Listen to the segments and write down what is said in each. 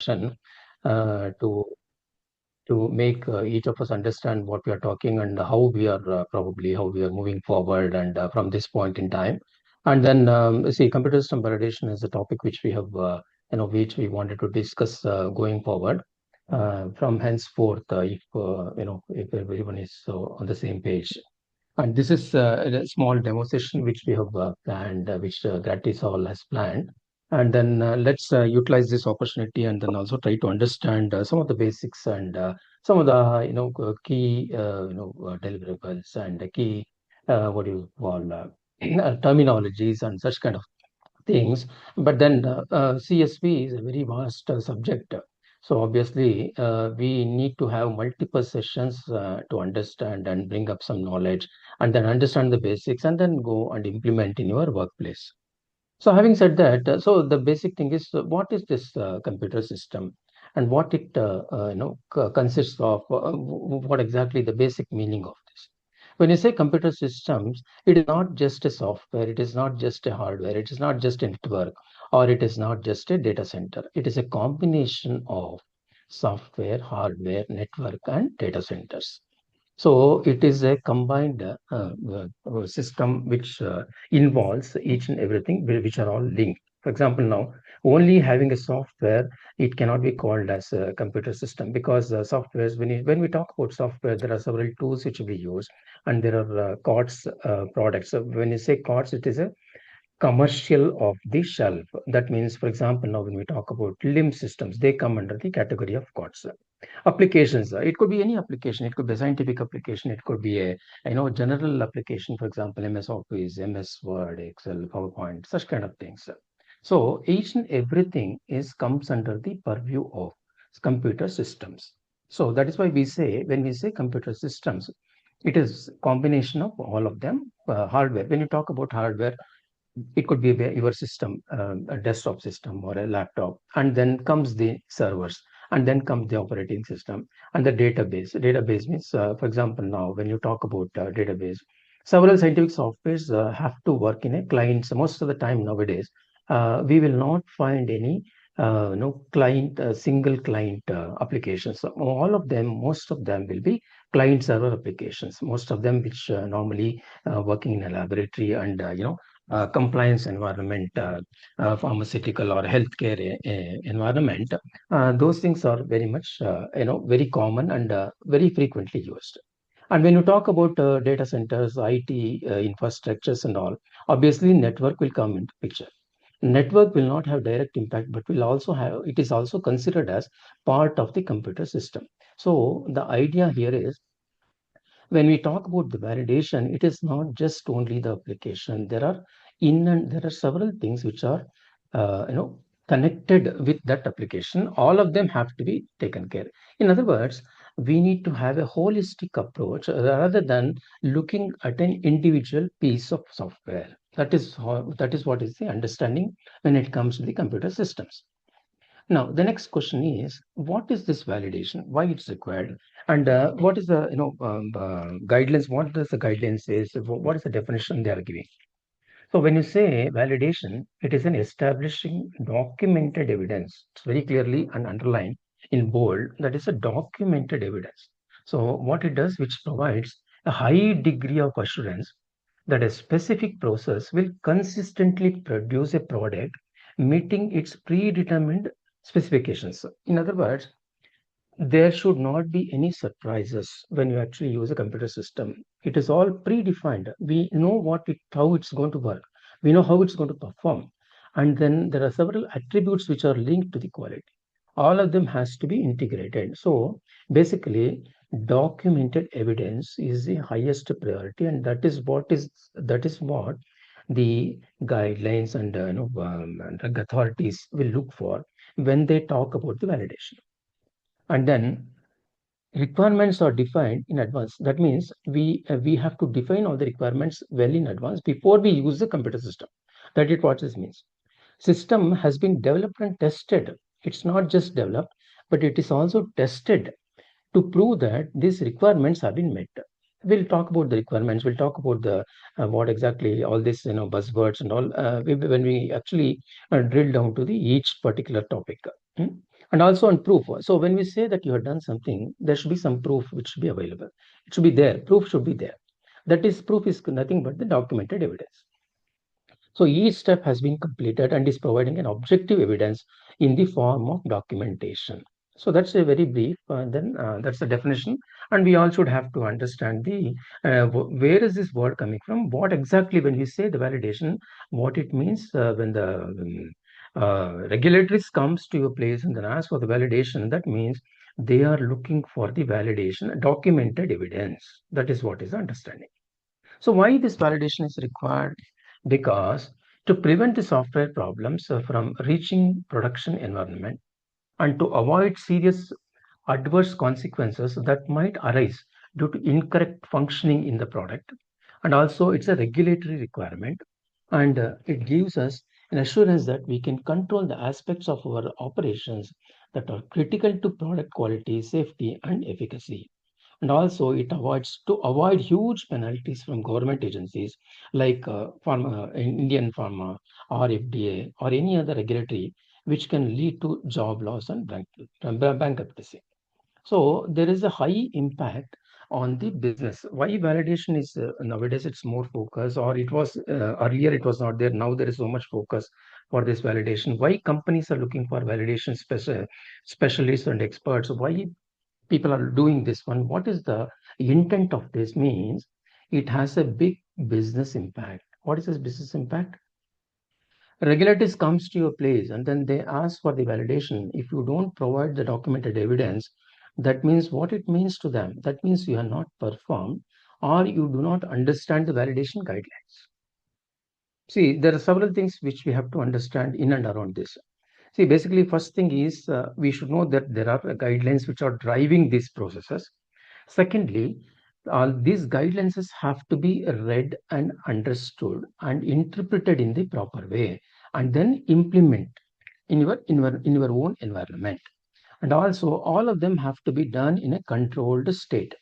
introduction to make each of us understand what we are talking and how we are probably how we are moving forward and from this point in time. And then see, computer system validation is a topic which we have which we wanted to discuss going forward from henceforth if everyone is on the same page. And this is a small demo session which we have planned, which Gratisol has planned. And then let's utilize this opportunity and then also try to understand some of the basics and some of the key deliverables and the key what do you call terminologies and such kind of things. But then CSV is a very vast subject. So obviously, we need to have multiple sessions to understand and bring up some knowledge and then understand the basics and then go and implement in your workplace. So having said that, so the basic thing is what is this computer system and what it consists of, what exactly the basic meaning of this. When you say computer systems, it is not just a software, it is not just a hardware, it is not just a network, or it is not just a data center. It is a combination of software, hardware, network, and data centers. So it is a combined system which involves each and everything which are all linked. For example, now only having a software, it cannot be called as a computer system because softwares, when we talk about software, there are several tools which we use and there are COTS products. So when you say COTS, it is a commercial of the shelf. That means, for example, now when we talk about limb systems, they come under the category of COTS. Applications, it could be any application. It could be a scientific application. It could be a general application. For example, MS Office, MS Word, Excel, PowerPoint, such kind of things. So each and everything is comes under the purview of computer systems. So that is why we say when we say computer systems, it is combination of all of them. Hardware. When you talk about hardware, it could be your system, a desktop system or a laptop, and then comes the servers, and then comes the operating system and the database. Database means, for example, now when you talk about database, several scientific softwares have to work in a client. So most of the time nowadays, we will not find any client, single client applications. So all of them, most of them will be client server applications. Most of them which normally working in a laboratory and compliance environment, pharmaceutical or healthcare environment, those things are very much, very common and very frequently used. And when you talk about data centers, IT infrastructures and all, obviously network will come into picture. Network will not have direct impact, but will also have, it is also considered as part of the computer system. So the idea here is when we talk about the validation, it is not just only the application. There are several things which are connected with that application. All of them have to be taken care. In other words, we need to have a holistic approach rather than looking at an individual piece of software. That is what is the understanding when it comes to the computer systems. Now, the next question is, what is this validation? Why it's required? And what is the guidelines? What does the guidelines say? What is the definition they are giving? So when you say validation, it is an establishing documented evidence. It's very clearly and underlined in bold. That is a documented evidence. So what it does, which provides a high degree of assurance that a specific process will consistently produce a product meeting its predetermined specifications. In other words, there should not be any surprises when you actually use a computer system. It is all predefined. We know how it's going to work. We know how it's going to perform. And then there are several attributes which are linked to the quality. All of them has to be integrated. So basically, documented evidence is the highest priority, and that is what the guidelines and drug authorities will look for when they talk about the validation. And then requirements are defined in advance. That means we have to define all the requirements well in advance before we use the computer system. That is what this means. System has been developed and tested. It's not just developed, but it is also tested to prove that these requirements have been met. We'll talk about the requirements. We'll talk about the what exactly all this buzzwords and all when we actually drill down to the each particular topic. And also on proof. So when we say that you have done something, there should be some proof which should be available. It should be there. Proof should be there. That is, proof is nothing but the documented evidence. So each step has been completed and is providing an objective evidence in the form of documentation. So that's a very brief, that's the definition. And we all should have to understand the where is this word coming from? What exactly, when we say the validation, what it means when the regulators comes to your place and then ask for the validation, that means they are looking for the validation, documented evidence. That is what is the understanding. So why this validation is required? Because to prevent the software problems from reaching production environment and to avoid serious adverse consequences that might arise due to incorrect functioning in the product. And also it's a regulatory requirement, and it gives us an assurance that we can control the aspects of our operations that are critical to product quality, safety, and efficacy. And also it avoids to avoid huge penalties from government agencies like Indian Pharma or FDA or any other regulatory, which can lead to job loss and bankruptcy. So there is a high impact on the business. Why validation is nowadays it's more focus, or it was earlier it was not there. Now there is so much focus for this validation. Why companies are looking for validation specialists and experts? Why people are doing this one? What is the intent of this? Means it has a big business impact. What is this business impact? Regulators comes to your place and then they ask for the validation. If you don't provide the documented evidence, that means what it means to them. That means you are not performed or you do not understand the validation guidelines. See, there are several things which we have to understand in and around this. See, basically, first thing is we should know that there are guidelines which are driving these processes. Secondly, these guidelines have to be read and understood and interpreted in the proper way, and then implement in your own environment. And also, all of them have to be done in a controlled state.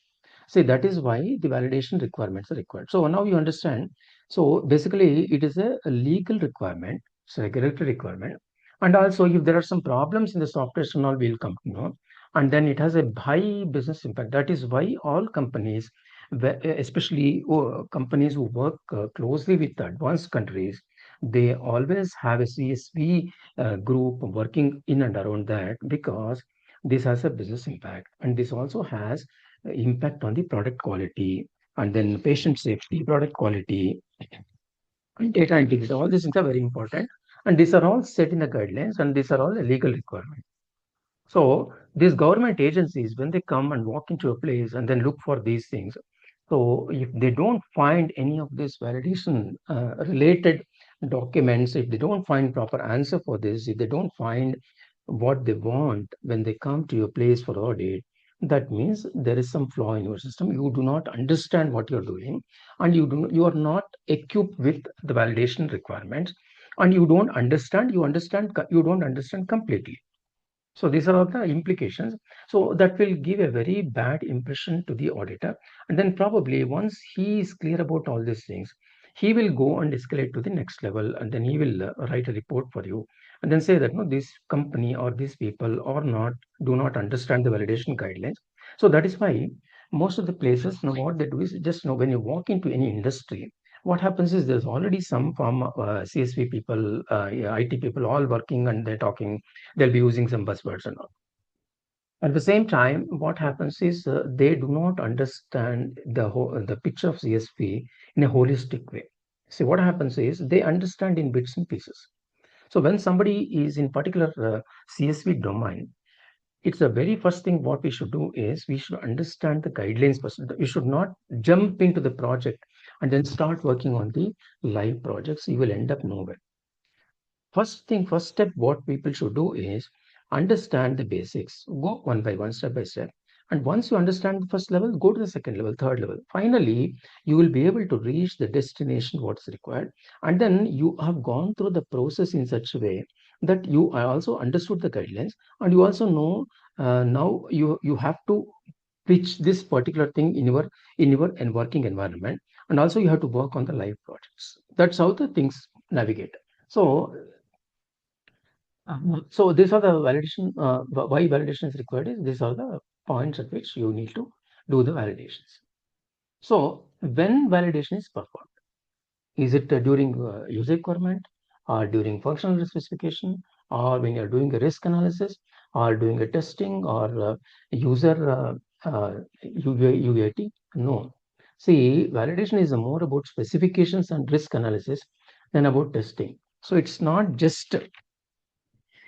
See, that is why the validation requirements are required. So now you understand. So basically, it is a legal requirement, it's a regulatory requirement. And also, if there are some problems in the software, and all will come to know. And then it has a high business impact. That is why all companies, especially companies who work closely with advanced countries, they always have a CSV group working in and around that, because this has a business impact. And this also has impact on the product quality, and then patient safety, product quality, and data integrity. All these things are very important. And these are all set in the guidelines, and these are all a legal requirement. So these government agencies, when they come and walk into a place and then look for these things, so if they don't find any of this validation related documents, if they don't find proper answer for this, if they don't find what they want when they come to your place for audit, that means there is some flaw in your system. You do not understand what you're doing, and you are not equipped with the validation requirements, and you don't understand completely. So these are all the implications. So that will give a very bad impression to the auditor. And then probably once he is clear about all these things, he will go and escalate to the next level, and then he will write a report for you and then say that no, this company or these people or not do not understand the validation guidelines. So that is why most of the places now what they do is just when you walk into any industry, what happens is there's already some form of CSV people, IT people all working, and they're talking, they'll be using some buzzwords and all. At the same time, what happens is they do not understand the picture of CSV in a holistic way. See, what happens is they understand in bits and pieces. So when somebody is in particular CSV domain, it's the very first thing what we should do is we should understand the guidelines first. You should not jump into the project and then start working on the live projects. You will end up nowhere. First step, what people should do is understand the basics. Go one by one, step by step. And once you understand the first level, go to the second level, third level. Finally, you will be able to reach the destination what's required. And then you have gone through the process in such a way that you also understood the guidelines, and you also know now you have to pitch this particular thing in your working environment, and also you have to work on the live projects. That's how the things navigate. So So these are the validation, why validation is required is these are the points at which you need to do the validations. So when validation is performed, is it during user requirement or during functional specification or when you're doing a risk analysis or doing a testing or user UAT? No. See, validation is more about specifications and risk analysis than about testing. So it's not just,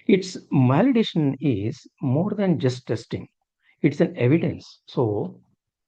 its validation is more than just testing. It's an evidence. So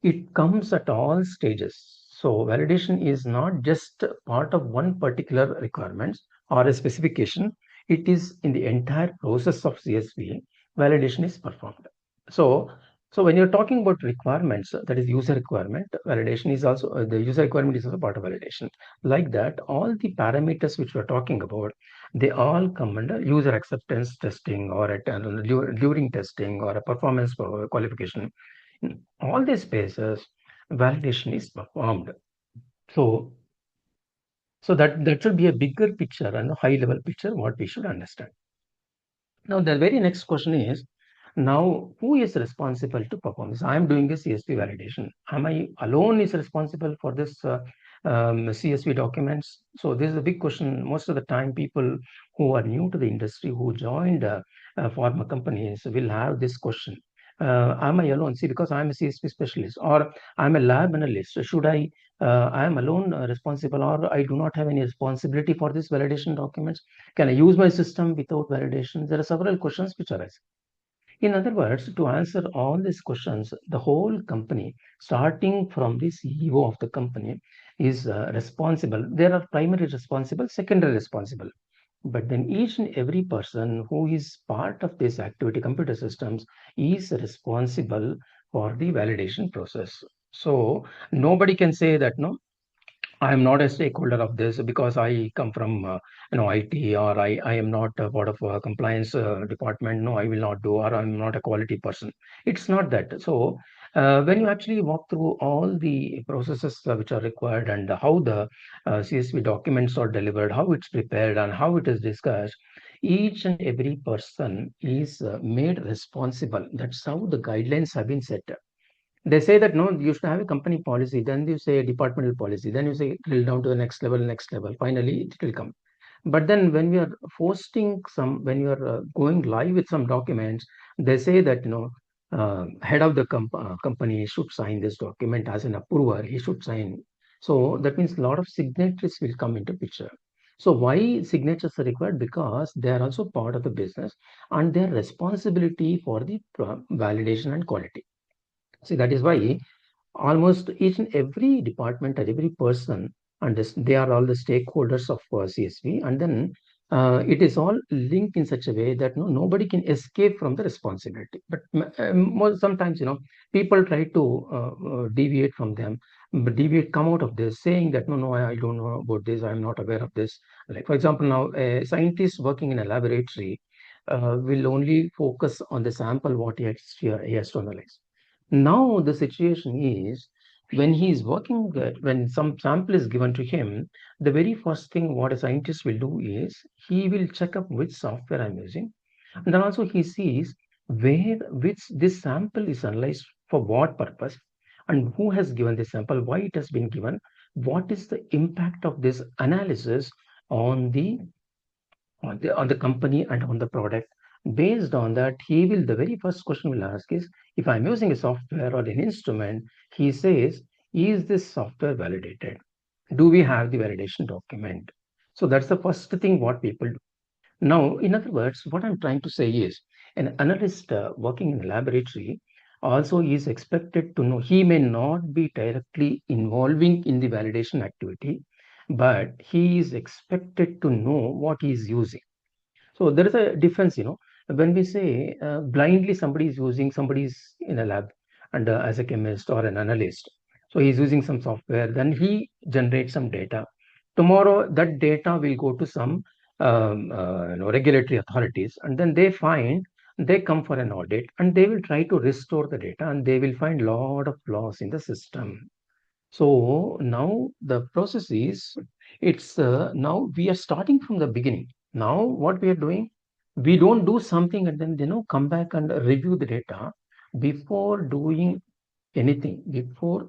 it comes at all stages. So validation is not just part of one particular requirements or a specification. It is in the entire process of CSV. Validation is performed. So, so when you're talking about requirements, that is user requirement, validation is also the user requirement is also part of validation. Like that, all the parameters which we're talking about, they all come under user acceptance testing or during testing or a performance qualification. In all these spaces, validation is performed. So, so that should be a bigger picture and a high level picture what we should understand. Now, the very next question is, now who is responsible to perform this? I am doing a CSV validation. Am I alone is responsible for this CSV documents? So this is a big question. Most of the time, people who are new to the industry, who joined pharma companies will have this question. Am I alone? See, because I'm a CSV specialist or I'm a lab analyst, so should I am alone responsible or I do not have any responsibility for this validation documents? Can I use my system without validation? There are several questions which arise. In other words, to answer all these questions, the whole company, starting from the CEO of the company, is responsible. There are primary responsible, secondary responsible. But then each and every person who is part of this activity, computer systems, is responsible for the validation process. So nobody can say that no, I am not a stakeholder of this because I come from IT or I am not a part of a compliance department. No, I will not do, or I'm not a quality person. It's not that. So when you actually walk through all the processes which are required and how the CSV documents are delivered, how it's prepared and how it is discussed, each and every person is made responsible. That's how the guidelines have been set. They say that no, you should have a company policy, then you say a departmental policy, then you say drill down to the next level. Finally, it will come. But then when we are posting some, when you are going live with some documents, they say that head of the company should sign this document as an approver. He should sign. So that means a lot of signatories will come into picture. So why signatures are required? Because they are also part of the business and their responsibility for the validation and quality. See, that is why almost each and every department and every person, and they are all the stakeholders of CSV, and then it is all linked in such a way that no, nobody can escape from the responsibility. But sometimes, people try to deviate from them, but deviate, come out of this, saying that no, no, I don't know about this, I'm not aware of this. Like, for example, now a scientist working in a laboratory will only focus on the sample what he has to analyze. Now the situation is when he is working, when some sample is given to him, the very first thing what a scientist will do is he will check up which software I'm using, and then also he sees where which this sample is analyzed for what purpose, and who has given this sample, why it has been given, what is the impact of this analysis on the on the company and on the product. Based on that, he will, the very first question will ask is, if I'm using a software or an instrument, he says, is this software validated? Do we have the validation document? So that's the first thing what people do. Now, in other words, what I'm trying to say is an analyst working in a laboratory also is expected to know, he may not be directly involving in the validation activity, but he is expected to know what he is using. So there is a difference, when we say blindly somebody is using, somebody is in a lab and as a chemist or an analyst. So he's using some software, then he generates some data. Tomorrow that data will go to some regulatory authorities, and then they come for an audit and they will try to restore the data and they will find lot of flaws in the system. So now the process is, it's now we are starting from the beginning. Now what we are doing? We don't do something and then, come back and review the data before doing anything, before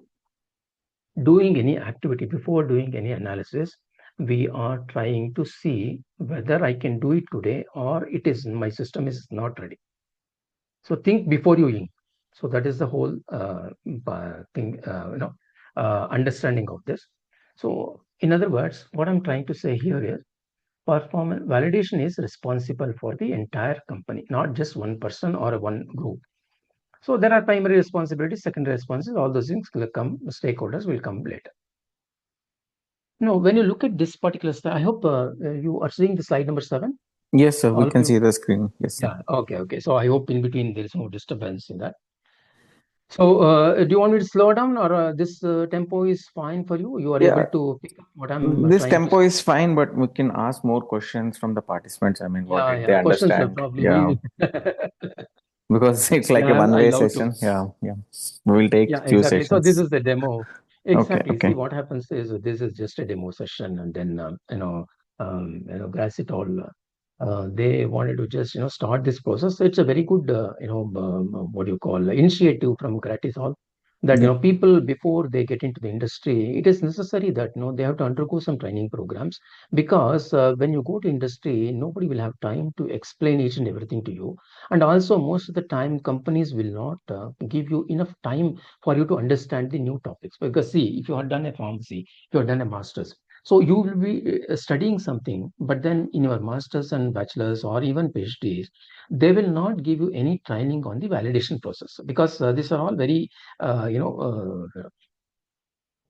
doing any activity, before doing any analysis. We are trying to see whether I can do it today or it is my system is not ready. So think before you ink. So that is the whole thing, understanding of this. So in other words, what I'm trying to say here is performance validation is responsible for the entire company, not just one person or one group. So there are primary responsibilities, secondary responsibilities, all those things will come, stakeholders will come later. No, when you look at this particular slide, I hope you are seeing the slide number 7. Yes, sir. We All of can you. see the screen. Yes, sir. Yeah. Okay. So I hope in between there is no disturbance in that. So do you want me to slow down or this tempo is fine for you? You are able Yeah, to pick up what I'm this trying to tempo say? is fine, but we can ask more questions from the participants. I mean, what did they Yeah. Questions are understand? probably Yeah, we. because it's like a Yeah, I one-way love to. session. Yeah, yeah. We will take Yeah, few exactly. So this sessions. is the demo. Okay, Exactly. See, okay. what happens is this is just a demo session, and then Gratisol, they wanted to just start this process. So it's a very good what do you call initiative from Gratisol that Yeah. people before they get into the industry, it is necessary that they have to undergo some training programs because when you go to industry, nobody will have time to explain each and everything to you, and also most of the time companies will not give you enough time for you to understand the new topics. Because see, if you have done a pharmacy, if you have done a master's, so you will be studying something, but then in your master's and bachelor's or even PhDs, they will not give you any training on the validation process because these are all very,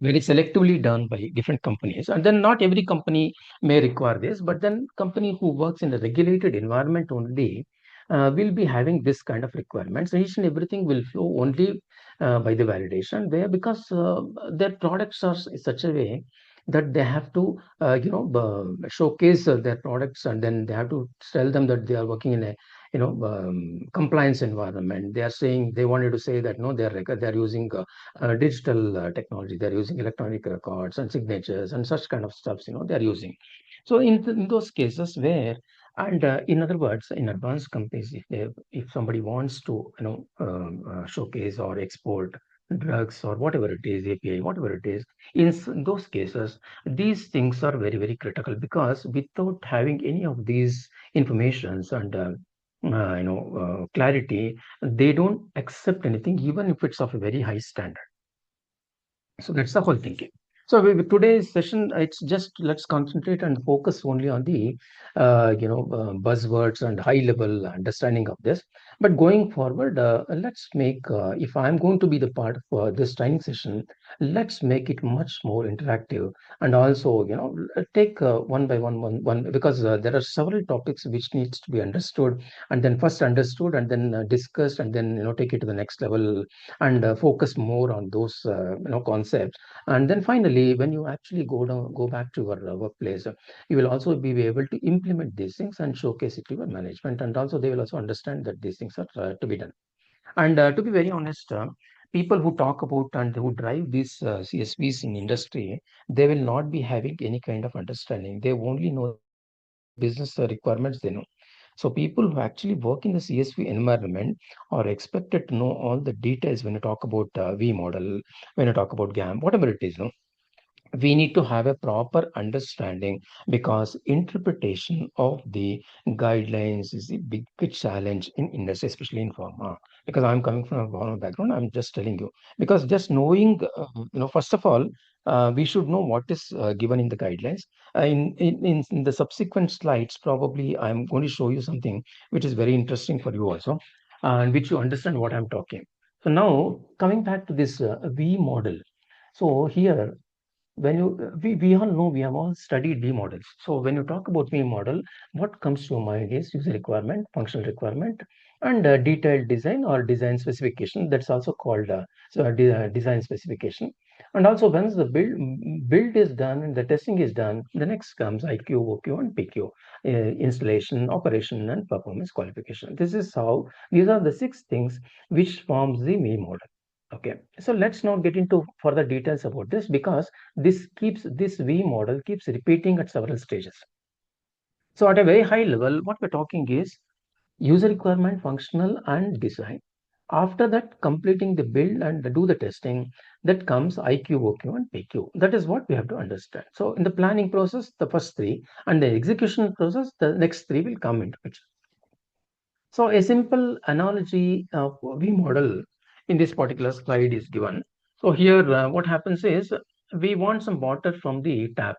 very selectively done by different companies. And then not every company may require this, but then company who works in a regulated environment only will be having this kind of requirements. Each and everything will flow only by the validation there because their products are such a way that they have to, showcase their products, and then they have to tell them that they are working in a compliance environment. They are saying they wanted to say that no, they are using digital technology. They're using electronic records and signatures and such kind of stuffs. They're using. So in those cases where, and in other words, in advanced companies, if somebody wants to showcase or export drugs or whatever it is, API, whatever it is, in those cases, these things are very very critical because without having any of these informations and clarity, they don't accept anything, even if it's of a very high standard. So that's the whole thinking. So with today's session, it's just let's concentrate and focus only on the buzzwords and high level understanding of this. But going forward, let's make if I'm going to be the part of this training session, let's make it much more interactive and also take one by one because there are several topics which needs to be understood and then first understood and then discussed and then take it to the next level and focus more on those concepts. And then finally, when you actually go back to your workplace, you will also be able to implement these things and showcase it to your management, and also they will also understand that these things are to be done. And to be very honest, people who talk about and who drive these CSVs in industry, they will not be having any kind of understanding. They only know the business requirements they know. So people who actually work in the CSV environment are expected to know all the details when you talk about V model, when you talk about GAM, whatever it is. No, we need to have a proper understanding because interpretation of the guidelines is a big challenge in industry, especially in pharma. Because I'm coming from a pharma background, I'm just telling you. Because just knowing, first of all, we should know what is given in the guidelines. In the subsequent slides, probably I'm going to show you something which is very interesting for you also, and which you understand what I'm talking. So now coming back to this V model. So here when we all know, we have all studied V models. So when you talk about V model, what comes to your mind is user requirement, functional requirement, and detailed design or design specification. That's also called design specification. And also once the build is done and the testing is done, the next comes IQ, OQ, and PQ, installation, operation, and performance qualification. This is how these are the 6 things which forms the V model. Okay, so let's not get into further details about this because this V model keeps repeating at several stages. So at a very high level, what we're talking is user requirement, functional, and design. After that, completing the build and do the testing, that comes IQ, OQ, and PQ. That is what we have to understand. So in the planning process, the first three, and the execution process, the next three will come into picture. So a simple analogy of V model in this particular slide is given. So here, what happens is we want some water from the tap.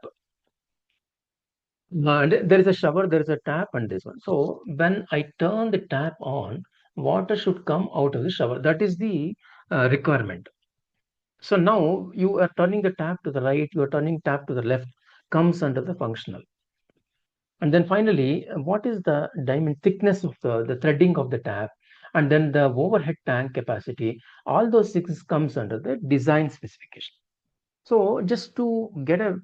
There is a shower, there is a tap, and this one. So when I turn the tap on, water should come out of the shower. That is the requirement. So now you are turning the tap to the right, you are turning tap to the left, comes under the functional. And then finally, what is the diamond thickness of the threading of the tap? And then the overhead tank capacity, all those things comes under the design specification. So just to get a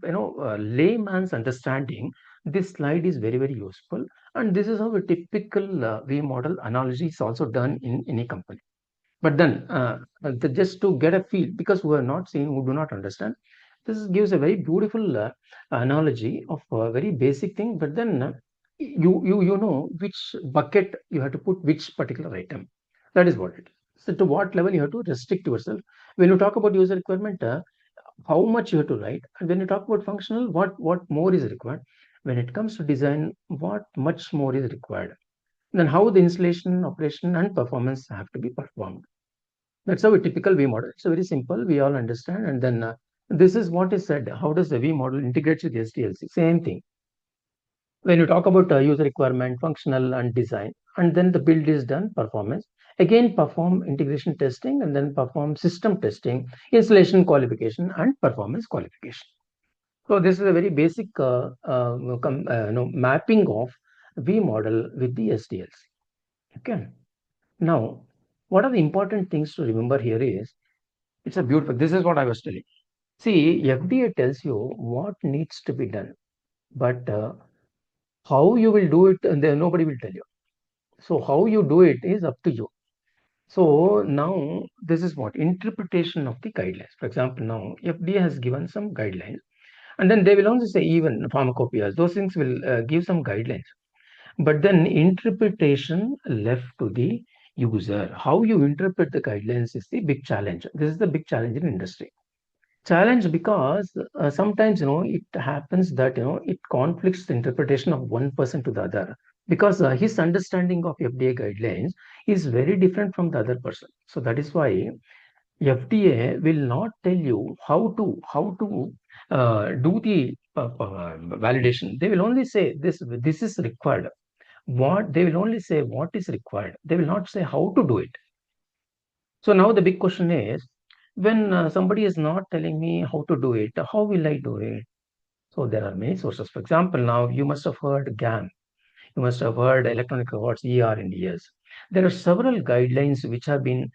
layman's understanding, this slide is very, very useful. And this is how a typical V model analogy is also done in any company. But then just to get a feel, because who are not seen, who do not understand, this gives a very beautiful analogy of a very basic thing. But then you know which bucket you have to put which particular item. That is what it is. So to what level you have to restrict yourself. When you talk about user requirement, how much you have to write, and when you talk about functional, what more is required. When it comes to design, what much more is required. Then how the installation, operation, and performance have to be performed. That's how a typical V model. It's very simple. We all understand. And then this is what is said. How does the V model integrate with SDLC? Same thing. When you talk about user requirement, functional, and design, and then the build is done, performance. Again, perform integration testing, and then perform system testing, installation qualification, and performance qualification. So this is a very basic mapping of V model with the SDLC. Okay. Now, what are the important things to remember here is, it's a beautiful, this is what I was telling. See, FDA tells you what needs to be done, but how you will do it, and then nobody will tell you. So how you do it is up to you. So now this is what interpretation of the guidelines. For example, now FDA has given some guidelines, and then they will also say even pharmacopoeias. Those things will give some guidelines, but then interpretation left to the user. How you interpret the guidelines is the big challenge. This is the big challenge in industry. Challenge because sometimes it happens that it conflicts the interpretation of one person to the other, because his understanding of FDA guidelines is very different from the other person. So that is why FDA will not tell you how to do the validation. They will only say this is required. What they will only say what is required. They will not say how to do it. So now the big question is, when somebody is not telling me how to do it, how will I do it? So there are many sources. For example, now you must have heard GAM. You must have heard electronic records, ER and ES. There are several guidelines which have been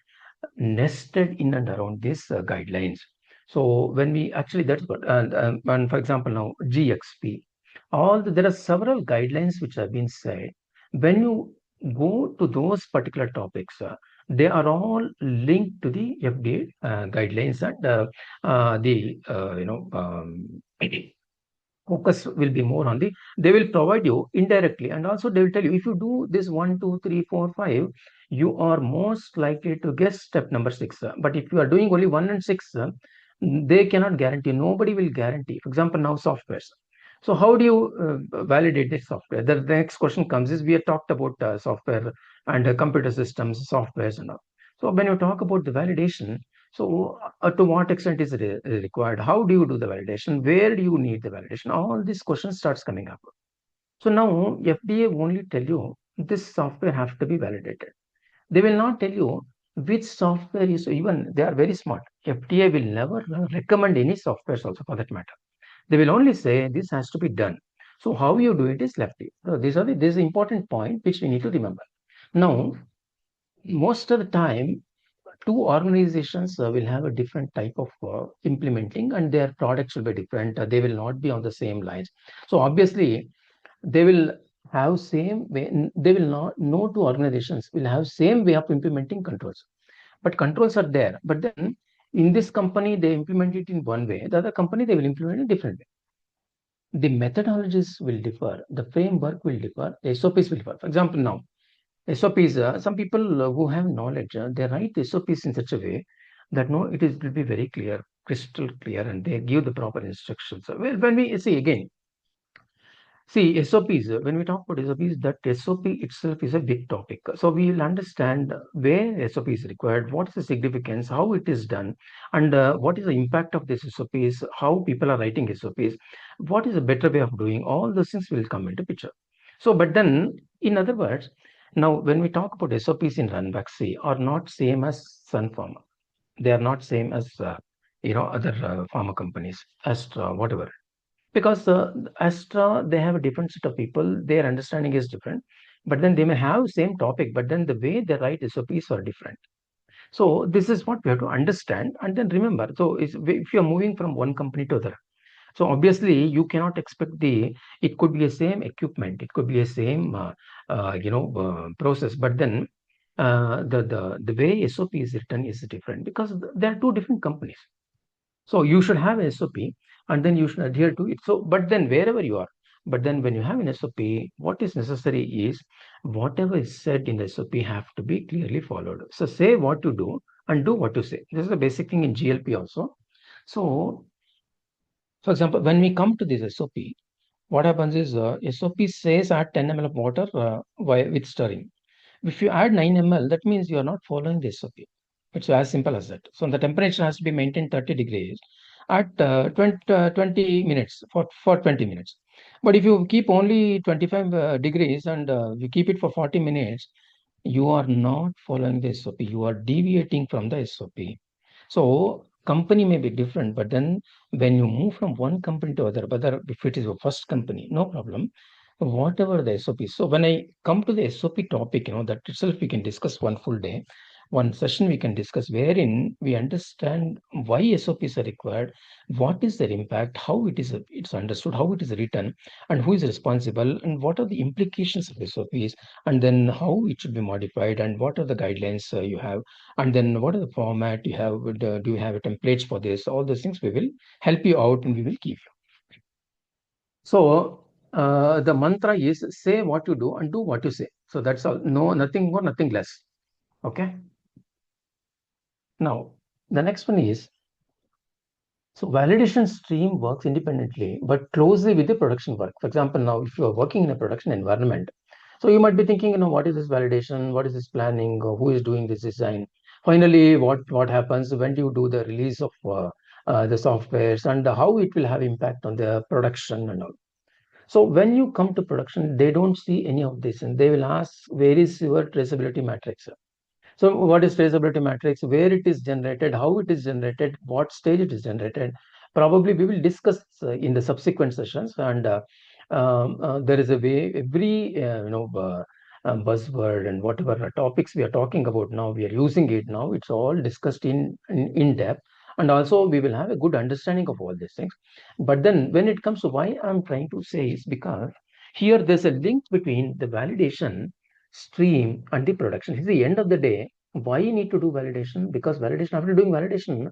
nested in and around these guidelines. So when we actually, that's what, and for example, now GXP, there are several guidelines which have been said. When you go to those particular topics, they are all linked to the FDA guidelines, and the focus will be more on the, they will provide you indirectly, and also they will tell you if you do this 1 2 3 4 5, you are most likely to guess step number 6. But if you are doing only 1 and 6, they cannot guarantee, nobody will guarantee. For example, now softwares. So how do you validate this software? The next question comes is, we have talked about software and computer systems, softwares and all. So when you talk about the validation, so to what extent is it required? How do you do the validation? Where do you need the validation? All these questions starts coming up. So now FDA only tell you this software have to be validated. They will not tell you which software is, even they are very smart. FDA will never recommend any softwares also for that matter. They will only say this has to be done. So how you do it is left to you. So this is an important point which we need to remember. Now, most of the time, two organizations will have a different type of implementing, and their products will be different. They will not be on the same lines. So obviously, they will have same way. They will not, no two organizations will have same way of implementing controls. But controls are there. But then in this company, they implement it in one way. The other company, they will implement it in different way. The methodologies will differ. The framework will differ. The SOPs will differ. For example, now SOPs, some people who have knowledge, they write the SOPs in such a way that no, it will be very clear, crystal clear, and they give the proper instructions. Well, when we see again, see, SOPs, when we talk about SOPs, that SOP itself is a big topic. So we will understand where SOP is required, what is the significance, how it is done, and what is the impact of this SOPs, how people are writing SOPs, what is a better way of doing. All those things will come into picture. So, but then, in other words, now when we talk about SOPs in Ranbaxy are not same as Sun Pharma. They are not same as other pharma companies, Astra, whatever, because Astra, they have a different set of people, their understanding is different, but then they may have same topic, but then the way they write SOPs are different. So this is what we have to understand and then remember. So if you're moving from one company to other, so obviously you cannot expect it could be a same equipment, it could be a same process, but then the way SOP is written is different because there are two different companies. So you should have an SOP and then you should adhere to it. So, but then wherever you are, but then when you have an SOP, what is necessary is whatever is said in the SOP have to be clearly followed. So say what to do and do what to say. This is the basic thing in GLP also. So, for example, when we come to this SOP, what happens is SOP says add 10 ml of water with stirring. If you add 9 ml, that means you are not following the SOP. It's as simple as that. So the temperature has to be maintained 30 degrees at 20 minutes for 20 minutes. But if you keep only 25 degrees and you keep it for 40 minutes, you are not following the SOP. You are deviating from the SOP. So company may be different, but then when you move from one company to other, whether if it is your first company, no problem. Whatever the SOP. So when I come to the SOP topic, that itself we can discuss one full day, one session we can discuss wherein we understand why SOPs are required, what is their impact, how it's understood, how it is written, and who is responsible, and what are the implications of SOPs, and then how it should be modified, and what are the guidelines you have, and then what are the format you have, do you have a templates for this, all those things we will help you out and we will give you. So the mantra is say what you do and do what you say. So that's all. No, nothing more, nothing less. Okay. Now, the next one is, so validation stream works independently, but closely with the production work. For example, now if you are working in a production environment, so you might be thinking, what is this validation? What is this planning? Or who is doing this design? Finally, what happens when do you do the release of the softwares and how it will have impact on the production and all. So when you come to production, they don't see any of this and they will ask, where is your traceability matrix? So what is traceability matrix? Where it is generated, how it is generated, what stage it is generated. Probably we will discuss in the subsequent sessions. And there is a way every buzzword and whatever topics we are talking about now, we are using it now. It's all discussed in depth, and also we will have a good understanding of all these things. But then when it comes to why I'm trying to say is because here there's a link between the validation stream and the production. At the end of the day, why you need to do validation? Because validation, after doing validation,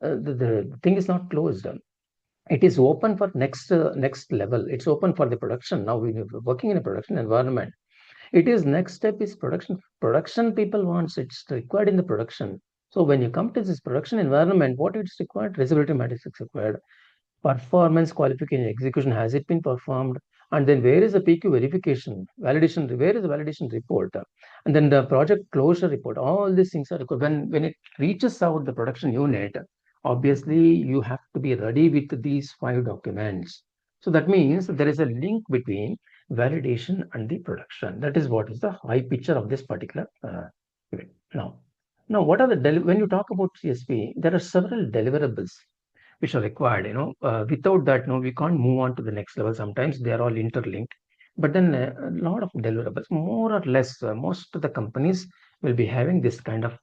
the thing is not closed. It is open for next level. It's open for the production. Now we are working in a production environment. It is next step is production. Production people wants it's required in the production. So when you come to this production environment, what it's required? Traceability matrix is required. Performance qualification execution, has it been performed, and then where is the PQ verification validation, where is the validation report, and then the project closure report. All these things are required. When it reaches out the production unit, obviously you have to be ready with these 5 documents. So that means there is a link between validation and the production. That is what is the high picture of this particular event. Now what are the when you talk about CSP, there are several deliverables which are required. Without that, no, we can't move on to the next level. Sometimes they are all interlinked, but then a lot of deliverables, more or less, most of the companies will be having this kind of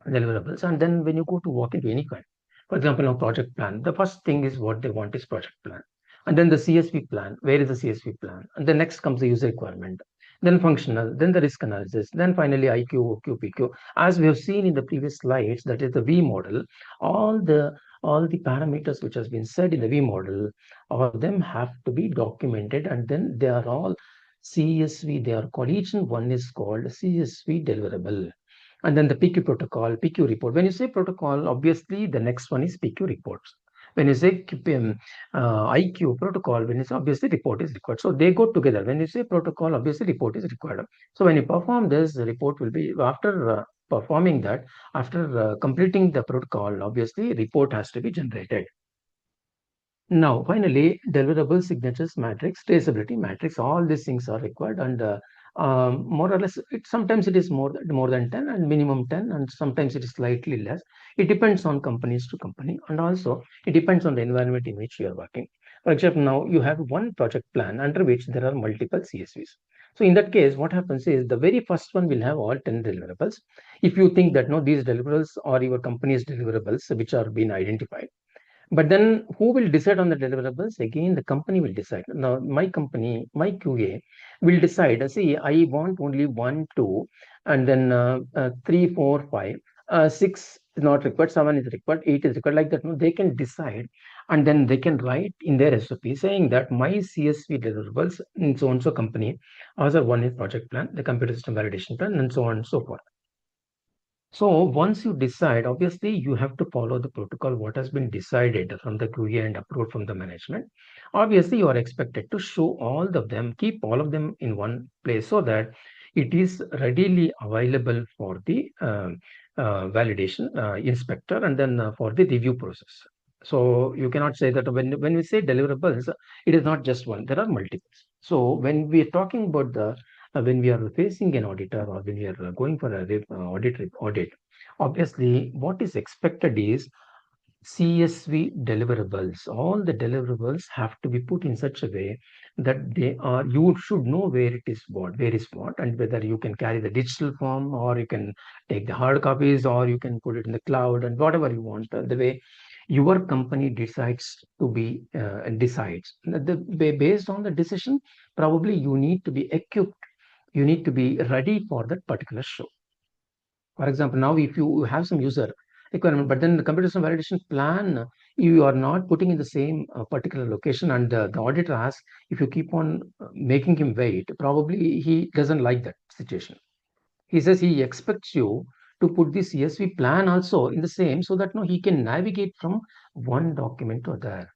deliverables. And then when you go to walk into any kind, for example, a project plan, the first thing is what they want is project plan. And then the CSV plan, where is the CSV plan? And then next comes the user requirement, then functional, then the risk analysis, then finally IQ, OQ, PQ. As we have seen in the previous slides, that is the V model, all the all the parameters which has been said in the V model, all of them have to be documented, and then they are all CSV, they are called, each and one is called CSV deliverable. And then the PQ protocol, PQ report. When you say protocol, obviously the next one is PQ reports. When you say IQ protocol, when it's obviously report is required. So they go together. When you say protocol, obviously report is required. So when you perform this, the report will be after performing that, after completing the protocol, obviously report has to be generated. Now, finally, deliverable signatures matrix, traceability matrix, all these things are required, and more or less, sometimes it is more than 10 and minimum 10, and sometimes it is slightly less. It depends on companies to company, and also it depends on the environment in which you are working. For example, now you have one project plan under which there are multiple CSVs. So in that case, what happens is the very first one will have all 10 deliverables. If you think that no, these deliverables are your company's deliverables which are being identified, but then who will decide on the deliverables? Again, the company will decide. Now, my company, my QA will decide, see, I want only one, two, and then three, four, five, six is not required, seven is required, eight is required, like that. No, they can decide, and then they can write in their SOP saying that my CSV deliverables in so and so company, other one is project plan, the computer system validation plan, and so on and so forth. So once you decide, obviously you have to follow the protocol, what has been decided from the QA and approved from the management. Obviously, you are expected to show all of them, keep all of them in one place so that it is readily available for the validation inspector and then for the review process. So you cannot say that when we say deliverables, it is not just one, there are multiples. So when we are talking about the when we are facing an auditor or when we are going for a audit, obviously what is expected is CSV deliverables. All the deliverables have to be put in such a way that they are, you should know where it is what, where is what, and whether you can carry the digital form or you can take the hard copies or you can put it in the cloud and whatever you want. The way your company decides to be decides. Based on the decision, probably you need to be equipped, you need to be ready for that particular show. For example, now if you have some user requirement, but then the computer system validation plan, you are not putting in the same particular location, and the auditor asks, if you keep on making him wait, probably he doesn't like that situation. He says he expects you to put the CSV plan also in the same so that no, he can navigate from one document to other.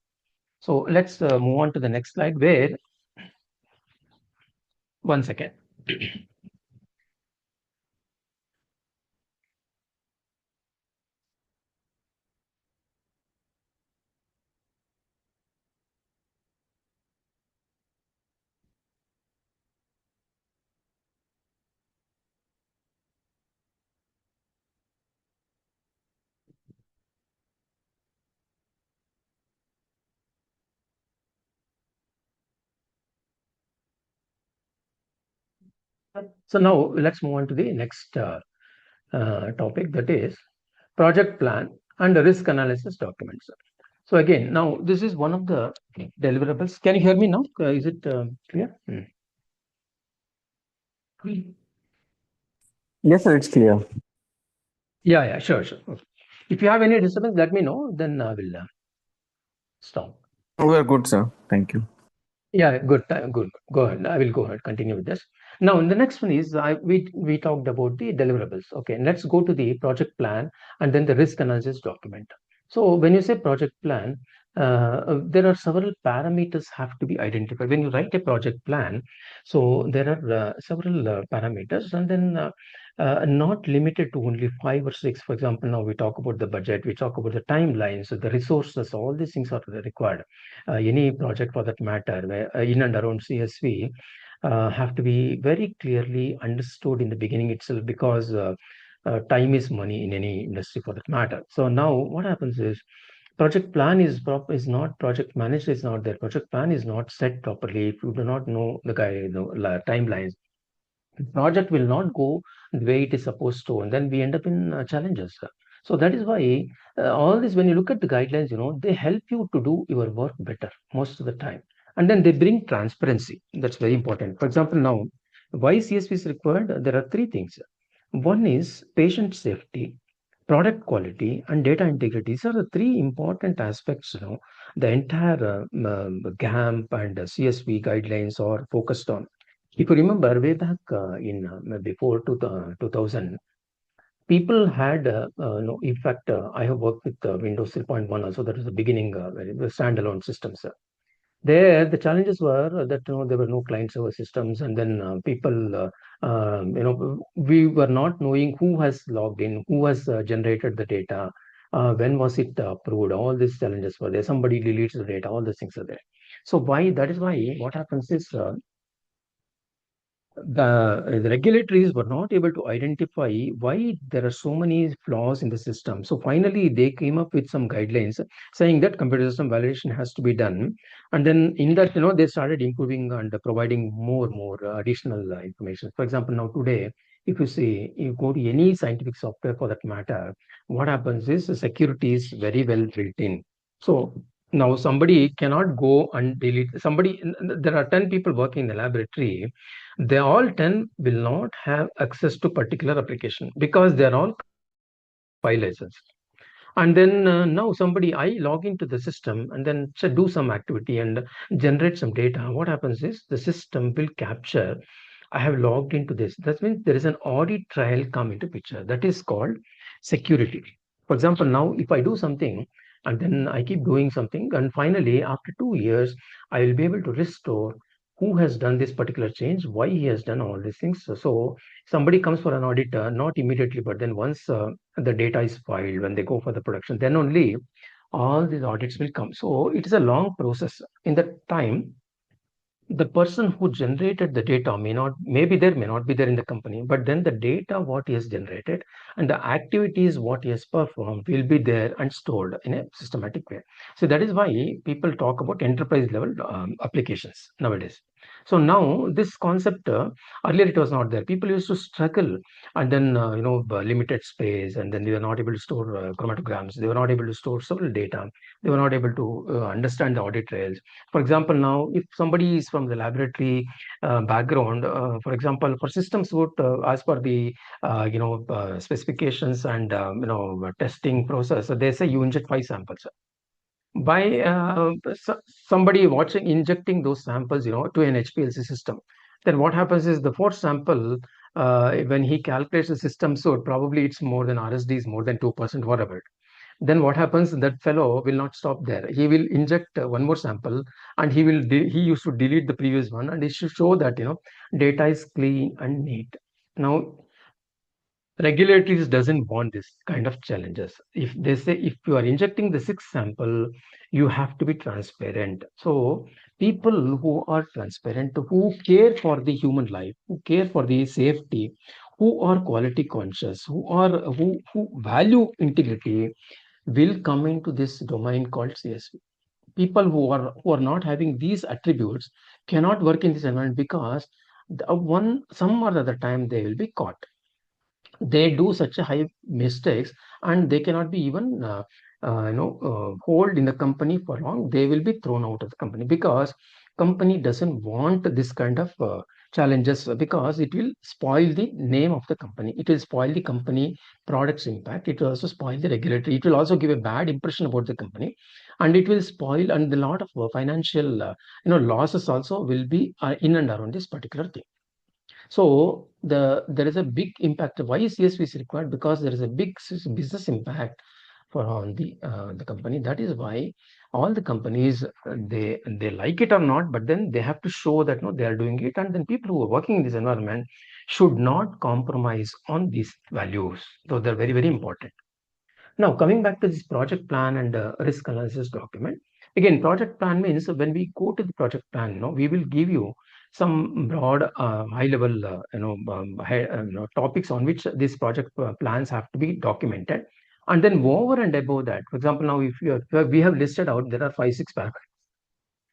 So let's move on to the next slide where, one second. So now let's move on to the next topic, that is project plan and risk analysis documents. So again, now this is one of the deliverables. Can you hear me now? Is it clear? Yes, sir, it's clear. Yeah, sure. Okay. If you have any disturbance, let me know. Then I will stop. We are good, sir. Thank you. Yeah, good. Good. Go ahead. I will go ahead. Continue with this. Now, the next one is we talked about the deliverables. Okay, let's go to the project plan and then the risk analysis document. So when you say project plan, there are several parameters have to be identified. When you write a project plan, so there are several parameters, and then not limited to only five or six. For example, now we talk about the budget, we talk about the timelines, the resources, all these things are required. Any project for that matter, where, in and around CSV, have to be very clearly understood in the beginning itself, because time is money in any industry for that matter. So now what happens is project plan is not, project manager is not there, project plan is not set properly. If you do not know the timelines, the project will not go the way it is supposed to, and then we end up in challenges. So that is why all this, when you look at the guidelines, they help you to do your work better most of the time, and then they bring transparency. That's very important. For example, now why CSV is required? There are three things. One is patient safety, product quality, and data integrity. These are the three important aspects. The entire GAMP and CSV guidelines are focused on. If you remember way back in before 2000, people had, no, in fact, I have worked with Windows 3.1 also. That was the beginning, the standalone systems. There, the challenges were that there were no client server systems, and then people, we were not knowing who has logged in, who has generated the data, when was it approved. All these challenges were there. Somebody deletes the data. All these things are there. So why? That is why what happens is the regulators were not able to identify why there are so many flaws in the system. So finally, they came up with some guidelines saying that computer system validation has to be done. And then in that, they started improving and providing more additional information. For example, now today, if you see, you go to any scientific software for that matter, what happens is the security is very well built in. So now somebody cannot go and delete somebody. There are 10 people working in the laboratory, they all 10 will not have access to particular application because they are all file license. And then now somebody, I log into the system and then do some activity and generate some data. What happens is the system will capture, I have logged into this. That means there is an audit trail come into picture. That is called security. For example, now if I do something and then I keep doing something, and finally after 2 years, I will be able to restore who has done this particular change, why he has done all these things. So somebody comes for an audit, not immediately, but then once the data is filed, when they go for the production, then only all these audits will come. So it is a long process. In that time, the person who generated the data maybe there may not be there in the company, but then the data what he has generated and the activities what he has performed will be there and stored in a systematic way. So that is why people talk about enterprise level applications nowadays. So now this concept, earlier it was not there. People used to struggle, and then limited space, and then they were not able to store chromatograms, they were not able to store several data, they were not able to understand the audit trails. For example, now if somebody is from the laboratory background, for example, for systems would as per the specifications and testing process, they say you inject 5 samples. By somebody watching injecting those samples, to an HPLC system, then what happens is the fourth sample, when he calculates the system, so probably it's more than RSD is more than 2%, whatever. Then what happens, that fellow will not stop there. He will inject one more sample, and he used to delete the previous one, and it should show that data is clean and neat. Now regulators doesn't want this kind of challenges. If they say if you are injecting the sixth sample, you have to be transparent. So people who are transparent, who care for the human life, who care for the safety, who are quality conscious, who value integrity, will come into this domain called CSV. People who are not having these attributes cannot work in this environment because some or the other time they will be caught. They do such a high mistakes, and they cannot be even hold in the company for long. They will be thrown out of the company because company doesn't want this kind of challenges, because it will spoil the name of the company, it will spoil the company products impact, it will also spoil the regulatory, it will also give a bad impression about the company, and it will spoil, and a lot of financial losses also will be in and around this particular thing. So there is a big impact. Why CSV is required? Because there is a big business impact for on the company. That is why all the companies, they like it or not, but then they have to show that no, they are doing it, and then people who are working in this environment should not compromise on these values. So they're very, very important. Now, coming back to this project plan and risk analysis document, again, project plan means when we go to the project plan, we will give you some broad, high level, topics on which these project plans have to be documented. And then over and above that, for example, now if we have listed out, there are 5, 6 paragraphs.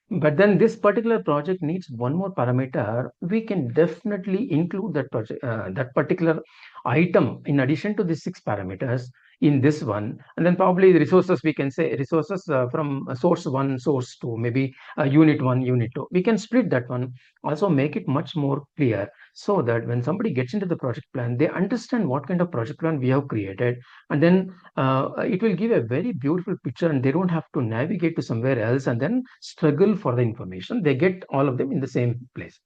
But then this particular project needs one more parameter. We can definitely include that project, that particular item in addition to the 6 parameters in this one. And then probably the resources, we can say resources from source one, source two, maybe unit one, unit two. We can split that one, also make it much more clear, so that when somebody gets into the project plan, they understand what kind of project plan we have created. And then it will give a very beautiful picture, and they don't have to navigate to somewhere else and then struggle for the information. They get all of them in the same place.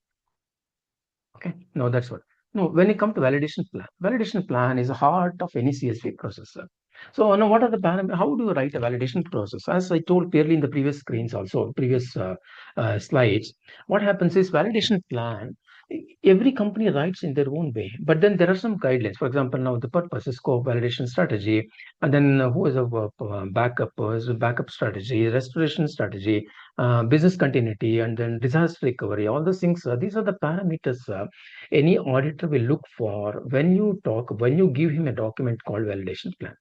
Okay, no, that's what. No, when it comes to validation plan is the heart of any CSV process. So now, what are the parameters? How do you write a validation process? As I told clearly in the previous screens, also previous slides, what happens is validation plan. Every company writes in their own way, but then there are some guidelines. For example, now the purpose is scope, validation strategy, and then who is a backup strategy, restoration strategy, business continuity, and then disaster recovery. All those things. These are the parameters any auditor will look for when you give him a document called validation plan.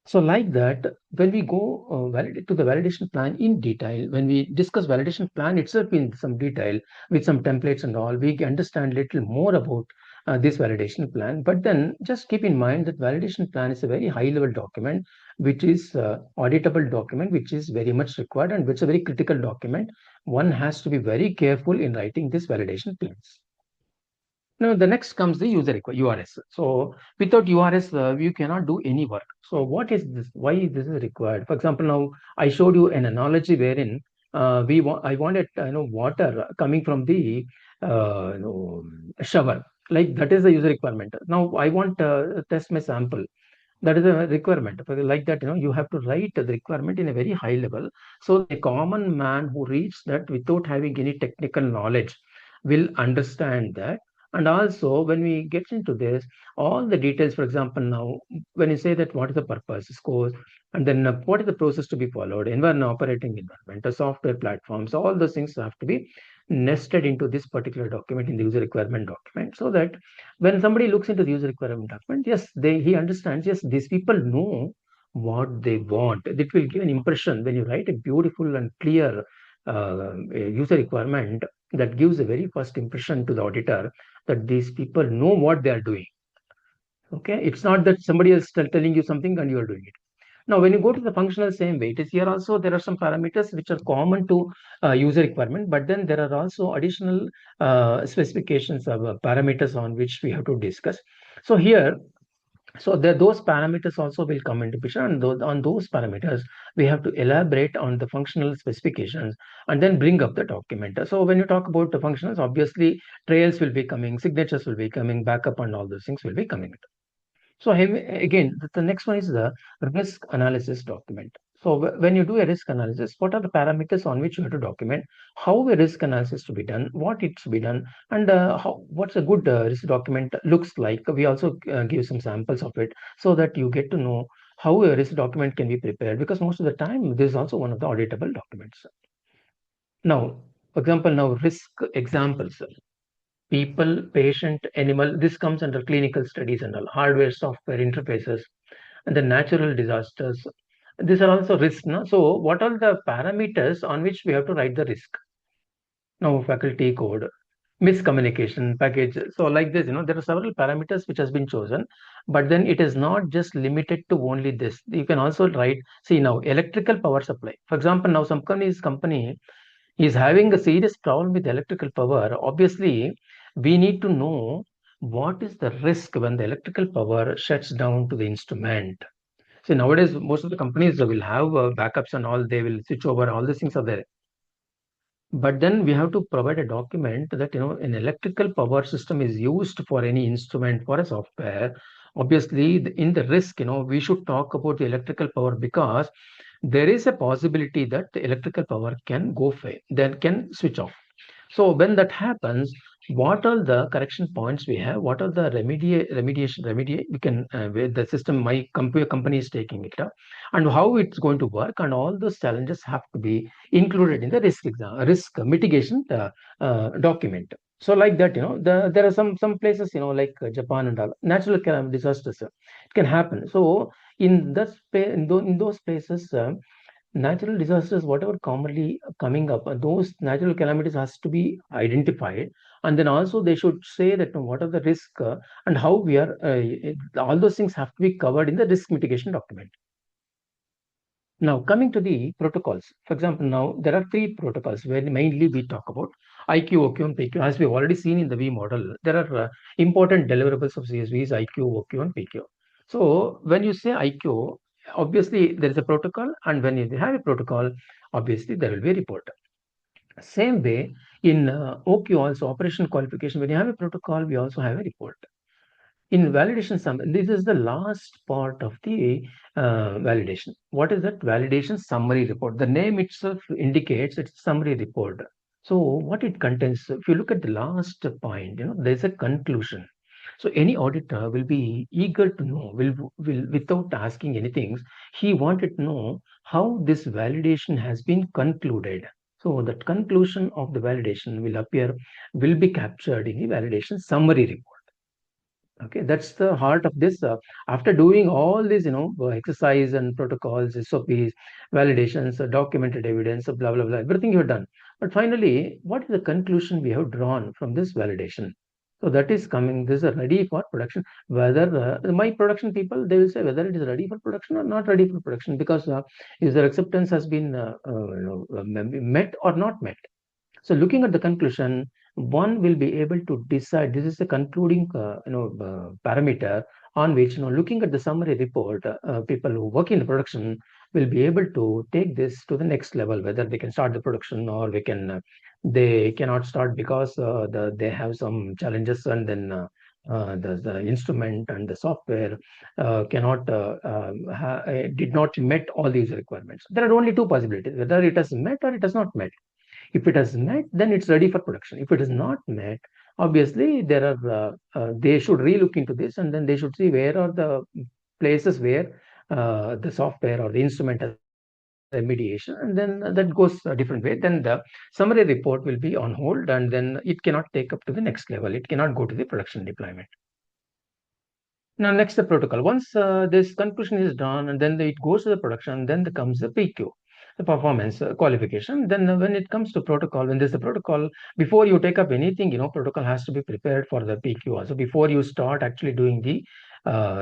So like that, when we go to the validation plan in detail, when we discuss validation plan itself in some detail with some templates and all, we understand little more about this validation plan. But then just keep in mind that validation plan is a very high level document, which is auditable document, which is very much required and which is a very critical document. One has to be very careful in writing this validation plans. Now, the next comes the URS. So without URS, you cannot do any work. So what is this? Why this is required? For example, now I showed you an analogy wherein I wanted water coming from the shower. Like that is the user requirement. Now I want test my sample. That is a requirement. Like that, you have to write the requirement in a very high level. So a common man who reads that without having any technical knowledge will understand that. And also, when we get into this, all the details, for example, now, when you say that what is the purpose, scores, and then what is the process to be followed, environment, operating environment, the software platforms, all those things have to be nested into this particular document in the user requirement document so that when somebody looks into the user requirement document, yes, he understands, yes, these people know what they want. It will give an impression when you write a beautiful and clear user requirement that gives a very first impression to the auditor that these people know what they are doing. Okay, it's not that somebody else telling you something and you are doing it. Now, when you go to the functional same way, it is here also there are some parameters which are common to user requirement, but then there are also additional specifications of parameters on which we have to discuss. So here, so those parameters also will come into picture, and on those parameters, we have to elaborate on the functional specifications and then bring up the document. So when you talk about the functionals, obviously trails will be coming, signatures will be coming, backup and all those things will be coming. So again, the next one is the risk analysis document. So when you do a risk analysis, what are the parameters on which you have to document how a risk analysis to be done, what it's to be done, and what's a good risk document looks like. We also give some samples of it so that you get to know how a risk document can be prepared, because most of the time this is also one of the auditable documents. Now, for example, now risk examples. People, patient, animal, this comes under clinical studies and all, hardware, software, interfaces, and the natural disasters. These are also risks. No? So what are the parameters on which we have to write the risk? Now, faculty code, miscommunication, package. So like this, there are several parameters which has been chosen, but then it is not just limited to only this. You can also write, see now, electrical power supply. For example, now some company is having a serious problem with electrical power. Obviously, we need to know what is the risk when the electrical power shuts down to the instrument. See, nowadays, most of the companies will have backups and all, they will switch over, all these things are there. But then we have to provide a document that, an electrical power system is used for any instrument, for a software. Obviously, in the risk, we should talk about the electrical power, because there is a possibility that the electrical power can go fail, then can switch off. So when that happens, what are the correction points we have? What are the remediate we can where the system my company is taking it up, and how it's going to work, and all those challenges have to be included in the risk mitigation document. So like that, there are some places, like Japan and all, natural disasters, it can happen. So in those places. Natural disasters, whatever commonly coming up, those natural calamities has to be identified, and then also they should say that what are the risk and how we are. All those things have to be covered in the risk mitigation document. Now, coming to the protocols, for example, now there are three protocols where mainly we talk about IQ, OQ, and PQ. As we've already seen in the V model, there are important deliverables of CSVs, IQ, OQ, and PQ. So when you say IQ, obviously there is a protocol, and when you have a protocol, obviously there will be a report. Same way, In OQ also, operational qualification, when you have a protocol, we also have a report. In validation summary, this is the last part of the validation. What is that? Validation summary report. The name itself indicates it's a summary report. So what it contains, if you look at the last point, there's a conclusion. So any auditor will be eager to know, will without asking anything, he wanted to know how this validation has been concluded. So that conclusion of the validation will be captured in the validation summary report. Okay, that's the heart of this. After doing all this, exercise and protocols, SOPs, validations, documented evidence, blah, blah, blah, everything you've done. But finally, what is the conclusion we have drawn from this validation? So that is coming, this is ready for production. Whether my production people, they will say whether it is ready for production or not ready for production, because user acceptance has been met or not met. So looking at the conclusion, one will be able to decide. This is a concluding, parameter on which, looking at the summary report, people who work in the production will be able to take this to the next level. Whether they can start the production or they cannot start because they have some challenges, and then the instrument and the software did not met all these requirements. There are only two possibilities: whether it has met or it has not met. If it has met, then it's ready for production. If it is not met, obviously they should relook into this, and then they should see where are the places where the software or the instrument has remediation, and then that goes a different way. Then the summary report will be on hold, and then it cannot take up to the next level. It cannot go to the production deployment. Now, next the protocol. Once this conclusion is done, and then it goes to the production, then there comes the PQ, the performance qualification. Then when it comes to protocol, when there's a protocol, before you take up anything, protocol has to be prepared for the PQ. Also, before you start actually doing the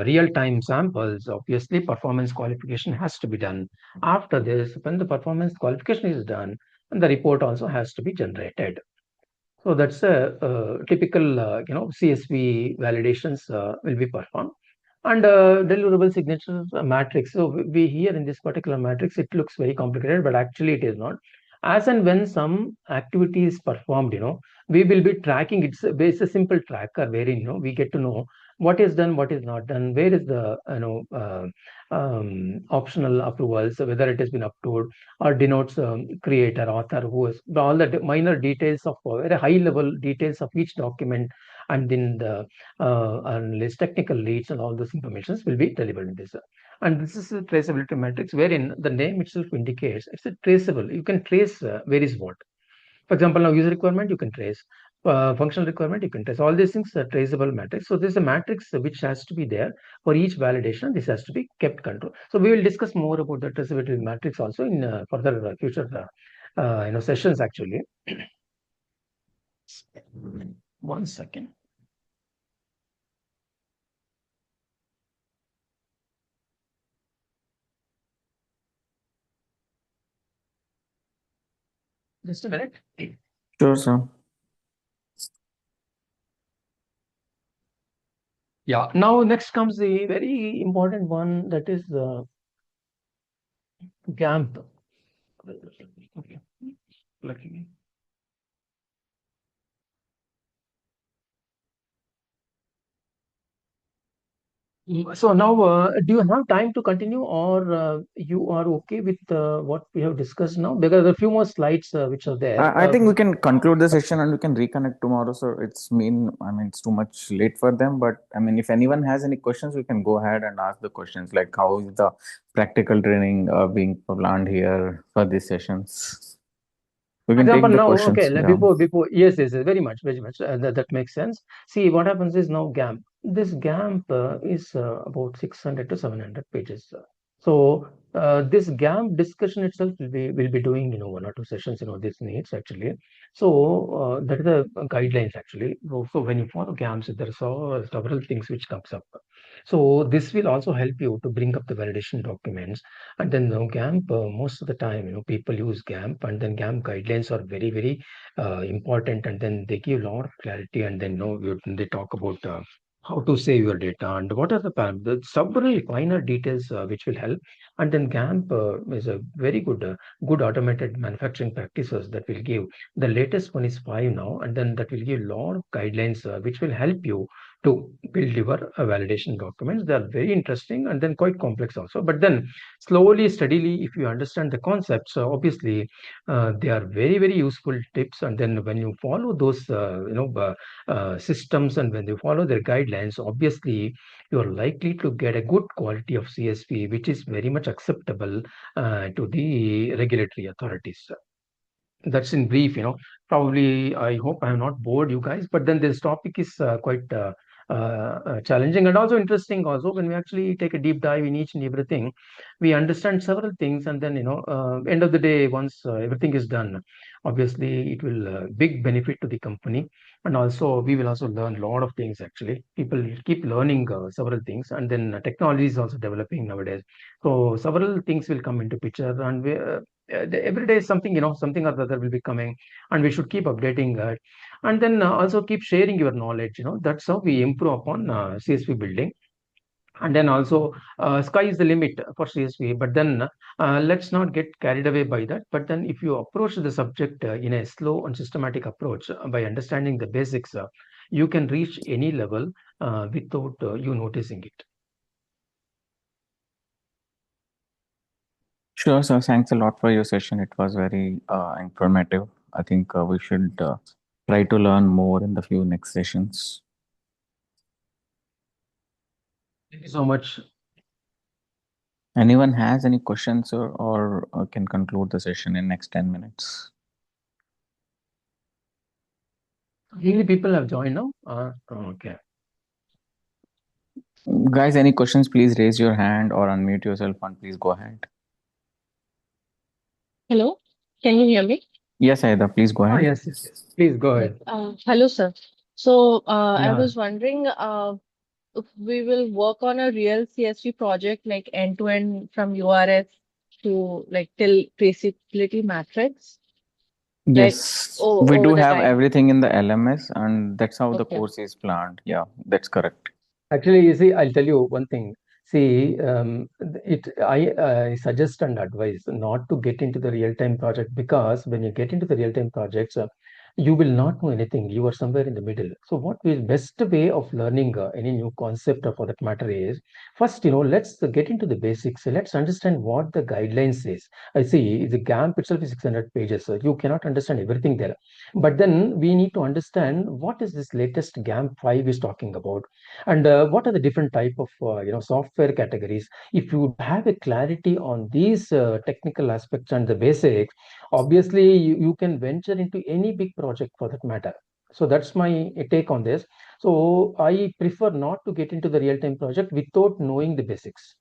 real-time samples, obviously performance qualification has to be done. After this, when the performance qualification is done, and the report also has to be generated. So that's a typical, CSV validations will be performed. And deliverable signature matrix. So we here in this particular matrix, it looks very complicated, but actually it is not. As and when some activity is performed, we will be tracking. It's a simple tracker wherein, we get to know what is done, what is not done, where is the, optional approvals, whether it has been approved, or denotes creator, author, who is all the minor details of very high level details of each document, and then the list technical leads and all those informations will be delivered in this. And this is a traceability matrix wherein the name itself indicates it's a traceable. You can trace where is what. For example, now user requirement, you can trace. Functional requirement, you can trace. All these things are traceable matrix. So there's a matrix which has to be there for each validation. This has to be kept control. So we will discuss more about the traceability matrix also in further future sessions actually. One second. Just a minute. Sure, sir. Yeah. Now next comes the very important one, that is GAMP. Okay. Lucky. So now, do you have time to continue, or you are okay with what we have discussed now? Because there are a few more slides which are there. I think we can conclude the session and we can reconnect tomorrow. So it's too much late for them. But I mean, if anyone has any questions, we can go ahead and ask the questions, like how is the practical training being planned here for these sessions? We For can take example, the now, questions. okay, Yeah. before, yes, very much, very much. That makes sense. See, what happens is now GAMP. This GAMP is about 600 to 700 pages. So this GAMP discussion itself will be doing, one or two sessions, this needs actually. So that is the guidelines actually. So when you follow GAMPs, there are several things which comes up. So this will also help you to bring up the validation documents. And then GAMP, most of the time, people use GAMP, and then GAMP guidelines are very, very important. And then they give a lot of clarity. And then they talk about how to save your data, and what are the several finer details which will help. And then GAMP is a very good automated manufacturing practices that will give. The latest one is 5 now, and then that will give a lot of guidelines which will help you to build your validation documents. They are very interesting and then quite complex also. But then slowly, steadily, if you understand the concepts, obviously they are very useful tips. And then when you follow those systems, and when you follow their guidelines, obviously you are likely to get a good quality of CSV, which is very much acceptable to the regulatory authorities. That's in brief. Probably I hope I have not bored you guys, but then this topic is quite challenging and also interesting. Also, when we actually take a deep dive in each and everything, we understand several things. And then end of the day, once everything is done, obviously it will big benefit to the company. And also we will also learn a lot of things. Actually, people keep learning several things, and then technology is also developing nowadays. So several things will come into picture, and every day something, something or the other will be coming, and we should keep updating that. And then also keep sharing your knowledge. That's how we improve upon CSV building. And then also sky is the limit for CSV, but then let's not get carried away by that. But then if you approach the subject in a slow and systematic approach, by understanding the basics, you can reach any level without you noticing it. Sure, sir. Thanks a lot for your session. It was very informative. I think we should try to learn more in the few next sessions. Thank you so much. Anyone has any questions, or can conclude the session in next 10 minutes? Really, people have joined now. Okay. Guys, any questions, please raise your hand or unmute yourself and please go ahead. Hello, can you hear me? Yes, Aida, please go ahead. Yes. Please go Yes. ahead. Hello, sir. So, I Yeah. was wondering if we will work on a real CSV project, like end to end from URS to like till traceability matrix, like Yes, we over do the have time. everything in the LMS, and that's how the Okay. course is planned. Yeah, that's correct. Actually, you see, I'll tell you one thing. See, I suggest and advise not to get into the real-time project, because when you get into the real-time projects, you will not know anything. You are somewhere in the middle. So, what is best way of learning any new concept for that matter is, first, let's get into the basics. Let's understand what the guidelines says. I see the GAMP itself is 600 pages. So you cannot understand everything there. But then we need to understand what is this latest GAMP 5 is talking about, and what are the different type of software categories. If you have a clarity on these technical aspects and the basics, obviously you can venture into any big project for that matter. So that's my take on this. So I prefer not to get into the real-time project without knowing the basics.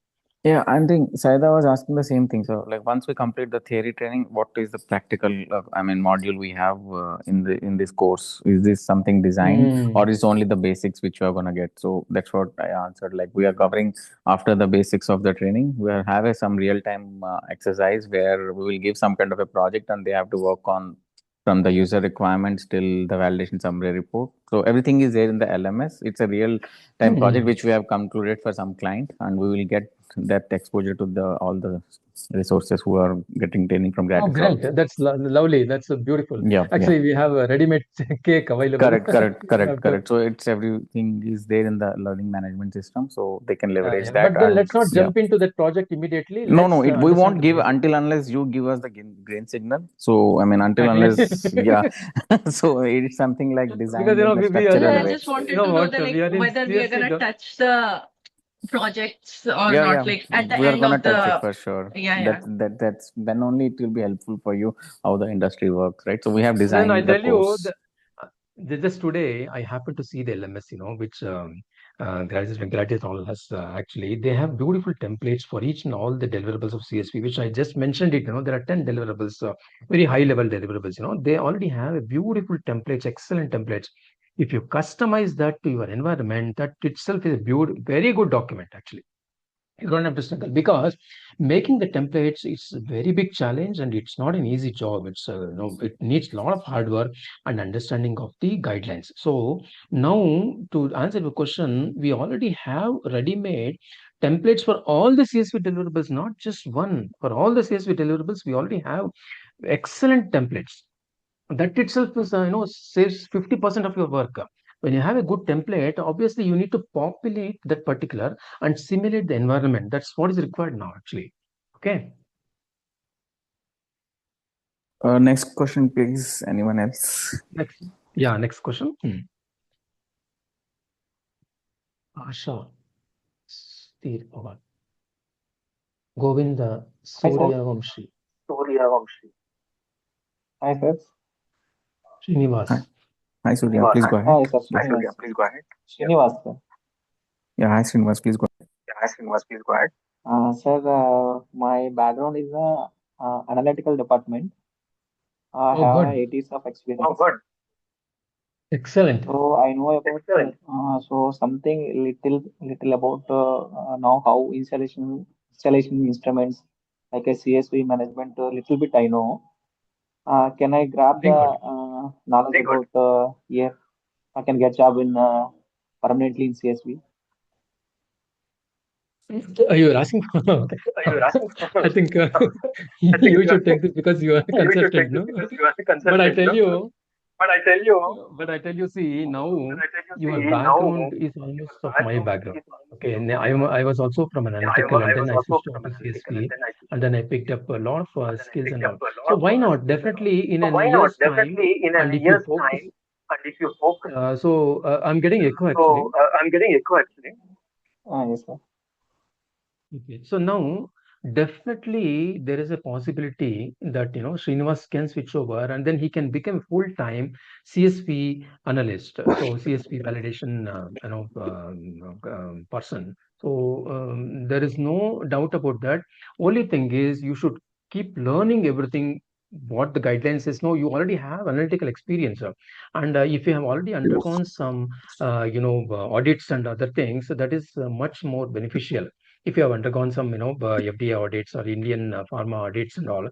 Yeah, I think Saida was asking the same thing. So, like, once we complete the theory training, what is the practical, module we have in this course? Is this something designed, or Mm. is only the basics which we are gonna get? So that's what I answered. Like, we are covering after the basics of the training. We will have some real time exercise where we will give some kind of a project, and they have to work on from the user requirements till the validation summary report. So everything is there in the LMS. It's a real time project Mm. which we have concluded for some client, and we will get that exposure to the all the resources who are getting training from Oh, Gratisol. great. That's lovely. That's beautiful. Yeah, yeah. Actually, we have a ready-made cake available. Correct, correct, You correct, have to. correct. So it's everything is there in the learning management system, so they can Yeah, leverage yeah. that. But then And let's not yeah, jump into that project immediately. no, no, Let's we understand won't the give basics. until unless you give us the green signal. So until Exactly. unless, yeah. So it's something like Because designed in the we are Sir, structural I way. just wanted to know what the we like are in whether we are CSC. gonna touch the projects or Yeah, not, yeah, like at the we are end gonna of touch it the for sure. yeah, yeah. That's then only it will be helpful for you how the industry works, right? So we have Then I'll designed the tell you course. just today I happened to see the LMS, which Gratisol has actually. They have beautiful templates for each and all the deliverables of CSV, which I just mentioned it. There are 10 deliverables, very high level deliverables. They already have a beautiful templates, excellent templates. If you customize that to your environment, that itself is a very good document actually. You don't have to struggle because making the templates it's a very big challenge and it's not an easy job. It's it needs a lot of hard work and understanding of the guidelines. So now to answer your question, we already have ready-made templates for all the CSV deliverables, not just one. For all the CSV deliverables, we already have excellent templates. That itself is saves 50% of your work. When you have a good template, obviously you need to populate that particular and simulate the environment. That's what is required now actually. Okay. Next question, please. Anyone else? Next question. Asha Stir Pawar. Govinda Suryavanshi. Hi, sir. Srinivas. Hi, Surya. Please go ahead. Hi, sir. Srinivas, sir. Yeah, hi, Srinivas. Please go ahead. Sir, my background is analytical department. I Oh, have good. 8 years of experience. Excellent. So I know about so something little about now how installation instruments like a CSV management little bit I know. Can I grab Very the good. knowledge about here? I can get job in permanently in CSV. You're asking for okay. I think you should take this because you are a consultant, no? But I tell you, see, now your background is almost of my background. Okay, and I was also from an analytical, and then I switched over to CSV, and then I picked up a lot of skills and all. So why not? Definitely in a year's time, and if you focus. I'm getting echo actually. Yes, sir. Okay. So now definitely there is a possibility that Srinivas can switch over and then he can become full-time CSV analyst. So CSV validation person. So there is no doubt about that. Only thing is you should keep learning everything what the guidelines is. No, you already have analytical experience, and if you have already undergone some audits and other things, so that is much more beneficial if you have undergone some FDA audits or Indian pharma audits and all,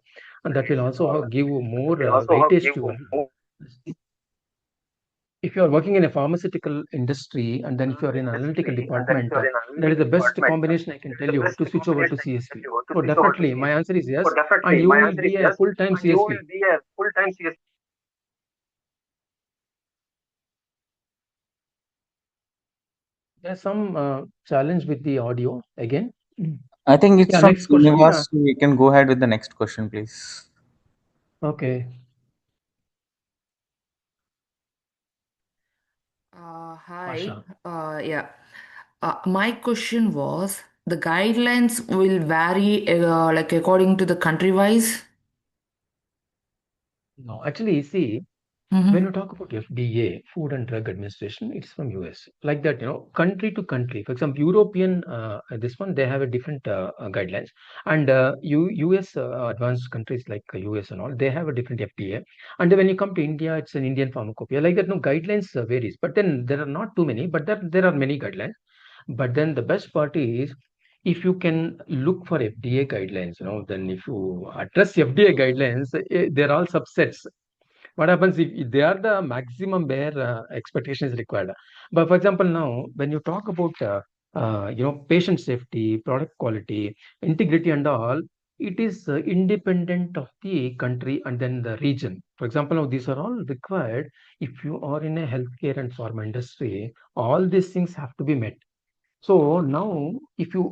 and that will also give more weightage to your. If you are working in a pharmaceutical industry and then if you are in analytical department, that is the best combination I can tell you to switch over to CSV. So definitely, my answer is yes, and you will be a full-time CSV. There's some challenge with the audio again. I think it's Yeah, from next question. Srinivas. So we can go ahead with the next question, please. Okay. Hi. Asha. Yeah. My question was the guidelines will vary like according to the country wise. No, actually, see, when you Mm-hmm. talk about FDA, Food and Drug Administration, it's from US. Like that, country to country. For example, European, this one, they have a different guidelines. And US advanced countries like US and all, they have a different FDA. And then when you come to India, it's an Indian pharmacopoeia. Like that, no guidelines varies. But then there are not too many, but there are many guidelines. But then the best part is if you can look for FDA guidelines, then if you address FDA guidelines, they're all subsets. What happens if they are the maximum where expectation is required? But for example, now when you talk about patient safety, product quality, integrity, and all, it is independent of the country and then the region. For example, now these are all required if you are in a healthcare and pharma industry. All these things have to be met. So now, if you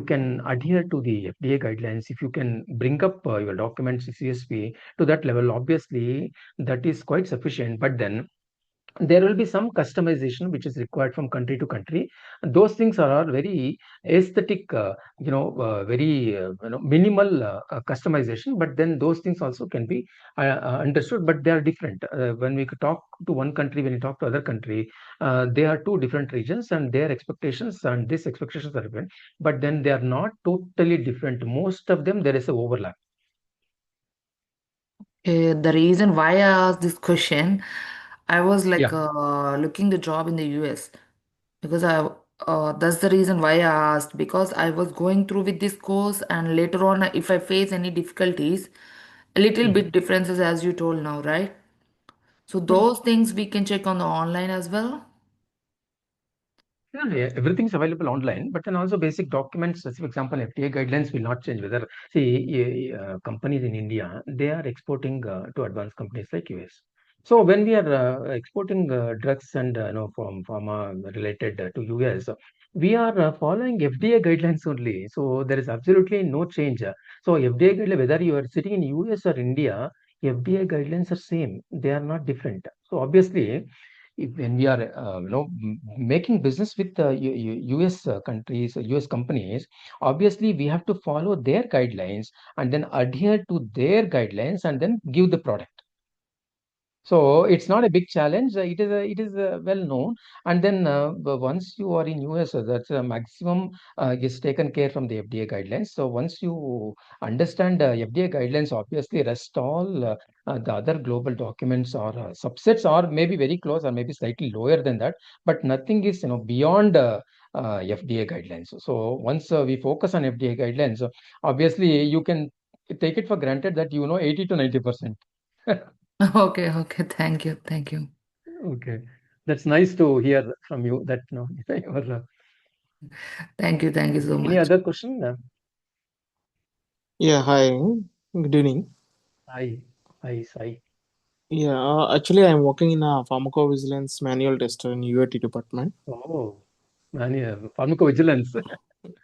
can adhere to the FDA guidelines, if you can bring up your documents CSV to that level, obviously that is quite sufficient. But then there will be some customization which is required from country to country. Those things are all very aesthetic, very minimal customization. But then those things also can be understood, but they are different. When we talk to one country, when you talk to other country, they are two different regions, and their expectations and these expectations are different. But then they are not totally different. Most of them there is a overlap. The reason why I asked this question, I was like Yeah. looking the job in the US because That's the reason why I asked, because I was going through with this course, and later on, if I face any difficulties, a little bit differences as you told now, right? So those things we can check on the online as well. Yeah, everything's available online, but then also basic documents. For example, FDA guidelines will not change. Whether see companies in India, they are exporting to advanced companies like US. So when we are exporting drugs and from pharma related to US, we are following FDA guidelines only. So there is absolutely no change. So FDA guidelines, whether you are sitting in US or India, FDA guidelines are same. They are not different. So obviously when we are making business with US countries, US companies, obviously we have to follow their guidelines and then adhere to their guidelines and then give the product. So it's not a big challenge. It is well known. And then once you are in US, that's maximum is taken care from the FDA guidelines. So once you understand FDA guidelines, obviously rest all the other global documents or subsets are maybe very close or maybe slightly lower than that, but nothing is beyond FDA guidelines. So once we focus on FDA guidelines, obviously you can take it for granted that 80 to 90%. Okay, okay. Thank you. Thank you. Okay, that's nice to hear from you that Thank you. Thank you so any much. other question? Yeah, hi. Good evening. Hi, hi, Sai. Yeah, actually, I'm working in a pharmacovigilance manual tester in UAT department. Oh, man, yeah, pharmacovigilance.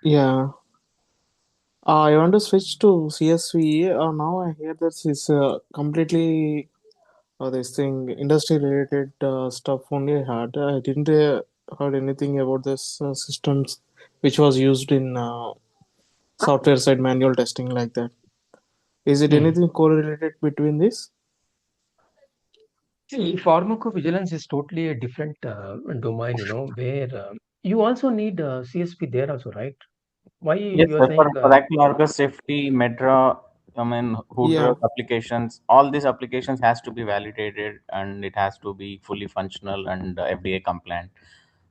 Yeah, I want to switch to CSV. Now I hear that it's completely this thing industry related stuff only I had. I didn't heard anything about this systems which was used in software side manual testing like that. Is it Hmm. anything correlated between this? See, pharmacovigilance is totally a different domain, where you also need CSP there also, right? Why Yes, you are sir. saying? For acting worker safety, Metra, I mean, who Yeah. drug applications, all these applications has to be validated and it has to be fully functional and FDA compliant.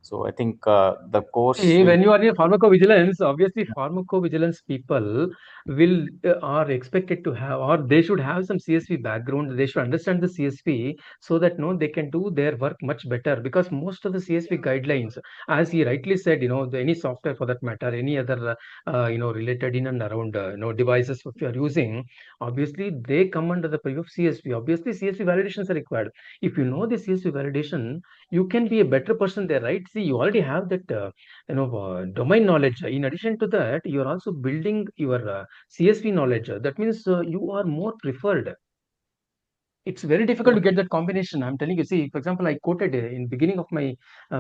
So I think the course See, will. when you are in pharmacovigilance, obviously pharmacovigilance people will are expected to have, or they should have some CSV background. They should understand the CSV so that no, they can do their work much better. Because most of the CSV guidelines, as he rightly said, any software for that matter, any other related in and around devices if you are using, obviously they come under the purview of CSV. Obviously, CSV validations are required. If you know the CSV validation, you can be a better person there, right? See, you already have that. Domain knowledge. In addition to that, you are also building your CSV knowledge. That means you are more preferred. It's very difficult to get that combination. I'm telling you. See, for example, I quoted in beginning of my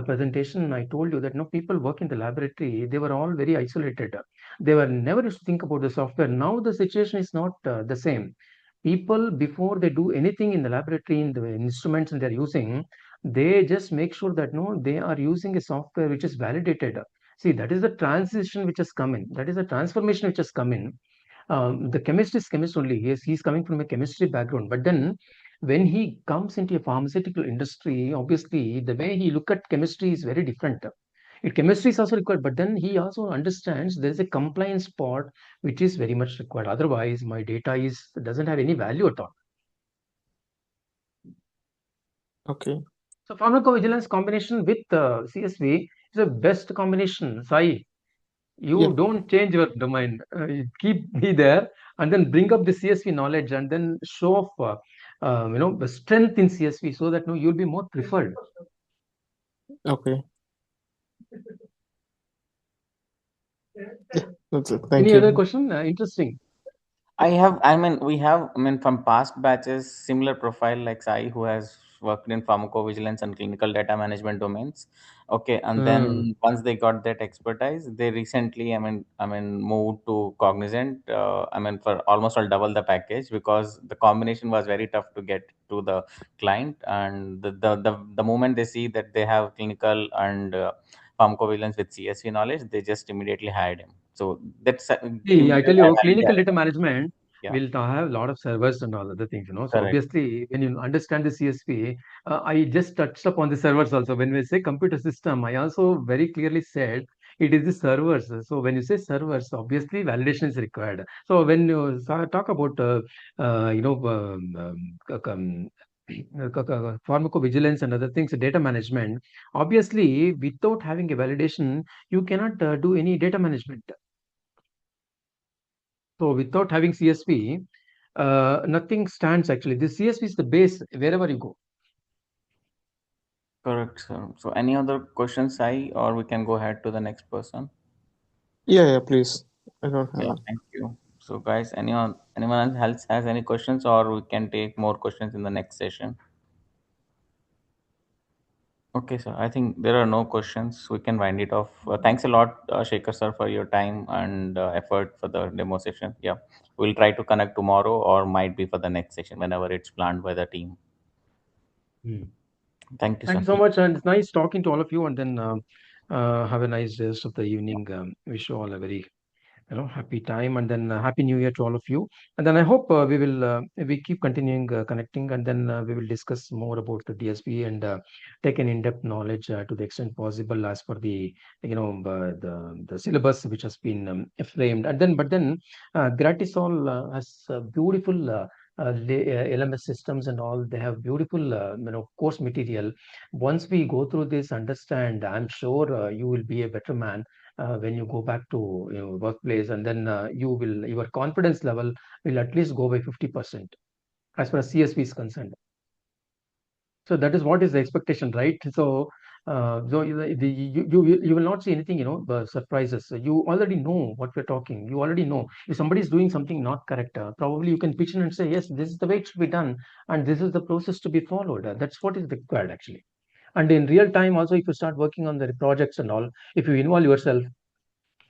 presentation. I told you that no people work in the laboratory. They were all very isolated. They were never used to think about the software. Now the situation is not the same. People before they do anything in the laboratory in the instruments and they're using, they just make sure that no they are using a software which is validated. See, that is the transition which has come in. That is the transformation which has come in. The chemist is chemist only. Yes, he's coming from a chemistry background. But then when he comes into a pharmaceutical industry, obviously the way he look at chemistry is very different. Chemistry is also required, but then he also understands there is a compliance part which is very much required. Otherwise, my data is doesn't have any value at all. Okay. So pharmacovigilance combination with CSV is the best combination. Sai, Yeah. you don't change your domain. You keep be there and then bring up the CSV knowledge and then show off, the strength in CSV so that no, you'll be more preferred. Okay. Yeah. That's it. Thank Any other you. question? Interesting. We have, from past batches, similar profile like Sai, who has worked in pharmacovigilance and clinical data management domains. Okay, and Hmm. then once they got that expertise, they recently, moved to Cognizant. For almost all double the package because the combination was very tough to get to the client, and the moment they see that they have clinical and pharmacovigilance with CSV knowledge, they just immediately hired him. So that's See, I immediately tell I you, highly clinical data recommend. management. Yeah, we'll have a lot of servers and all other things, So correct. obviously, when you understand the CSP, I just touched upon the servers also. When we say computer system, I also very clearly said it is the servers. So when you say servers, obviously validation is required. So when you talk about, pharmacovigilance and other things, data management, obviously, without having a validation, you cannot do any data management. So without having CSP, nothing stands actually. This CSP is the base wherever you go. Correct, sir. So any other questions, Sai, or we can go ahead to the next person? Yeah, please. I don't have Yeah, any. thank you. So guys, anyone else has any questions, or we can take more questions in the next session? Okay, sir. I think there are no questions. We can wind it off. Thanks a lot, Shekhar sir, for your time and effort for the demo session. Yeah, we'll try to connect tomorrow, or might be for the next session whenever it's planned by the team. Hmm. Thank you, Thank sir. you so much, and it's nice talking to all of you. And then have a nice rest of the evening. Wish you all a very happy time, and then happy new year to all of you. And then I hope we keep continuing connecting, and then we will discuss more about the DSP and take an in-depth knowledge to the extent possible as per the the syllabus which has been framed. And then, but then, Gratisol has beautiful. LMS systems and all, they have beautiful course material. Once we go through this, understand, I'm sure you will be a better man when you go back to workplace, and then your confidence level will at least go by 50% as far as CSV is concerned. So that is what is the expectation, right? So you will not see anything, surprises. You already know what we're talking. You already know if somebody is doing something not correct. Probably you can pitch in and say, yes, this is the way it should be done, and this is the process to be followed. That's what is required actually. And in real time, also, if you start working on the projects and all, if you involve yourself,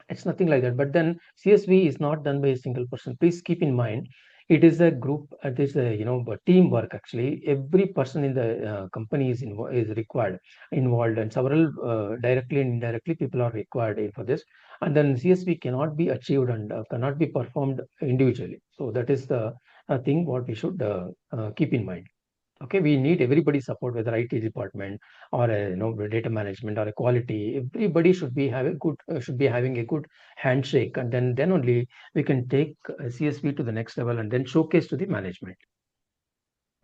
it's nothing like that. But then CSV is not done by a single person. Please keep in mind, it is a group. It is a teamwork. Actually, every person in the company is required, involved, and several directly and indirectly people are required for this. And then CSV cannot be achieved and cannot be performed individually. So that is the thing what we should keep in mind. Okay, we need everybody's support, whether IT department or data management or a quality. Everybody should be having a good handshake, and then only we can take CSV to the next level and then showcase to the management.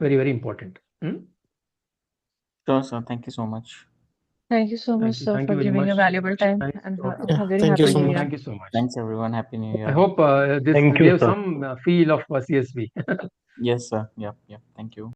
Very, very important. Sure, sir. Thank you so much. Thank you so much, Thank you. sir, Thank for you very giving much. your valuable time, Nice and talking. Yeah, a very thank you happy so new much. Thank year. you so much. Thanks, everyone. Happy New I Year. hope this Thank you, gave sir. some feel of CSV. Yes, sir. Yep. Yep. Thank you.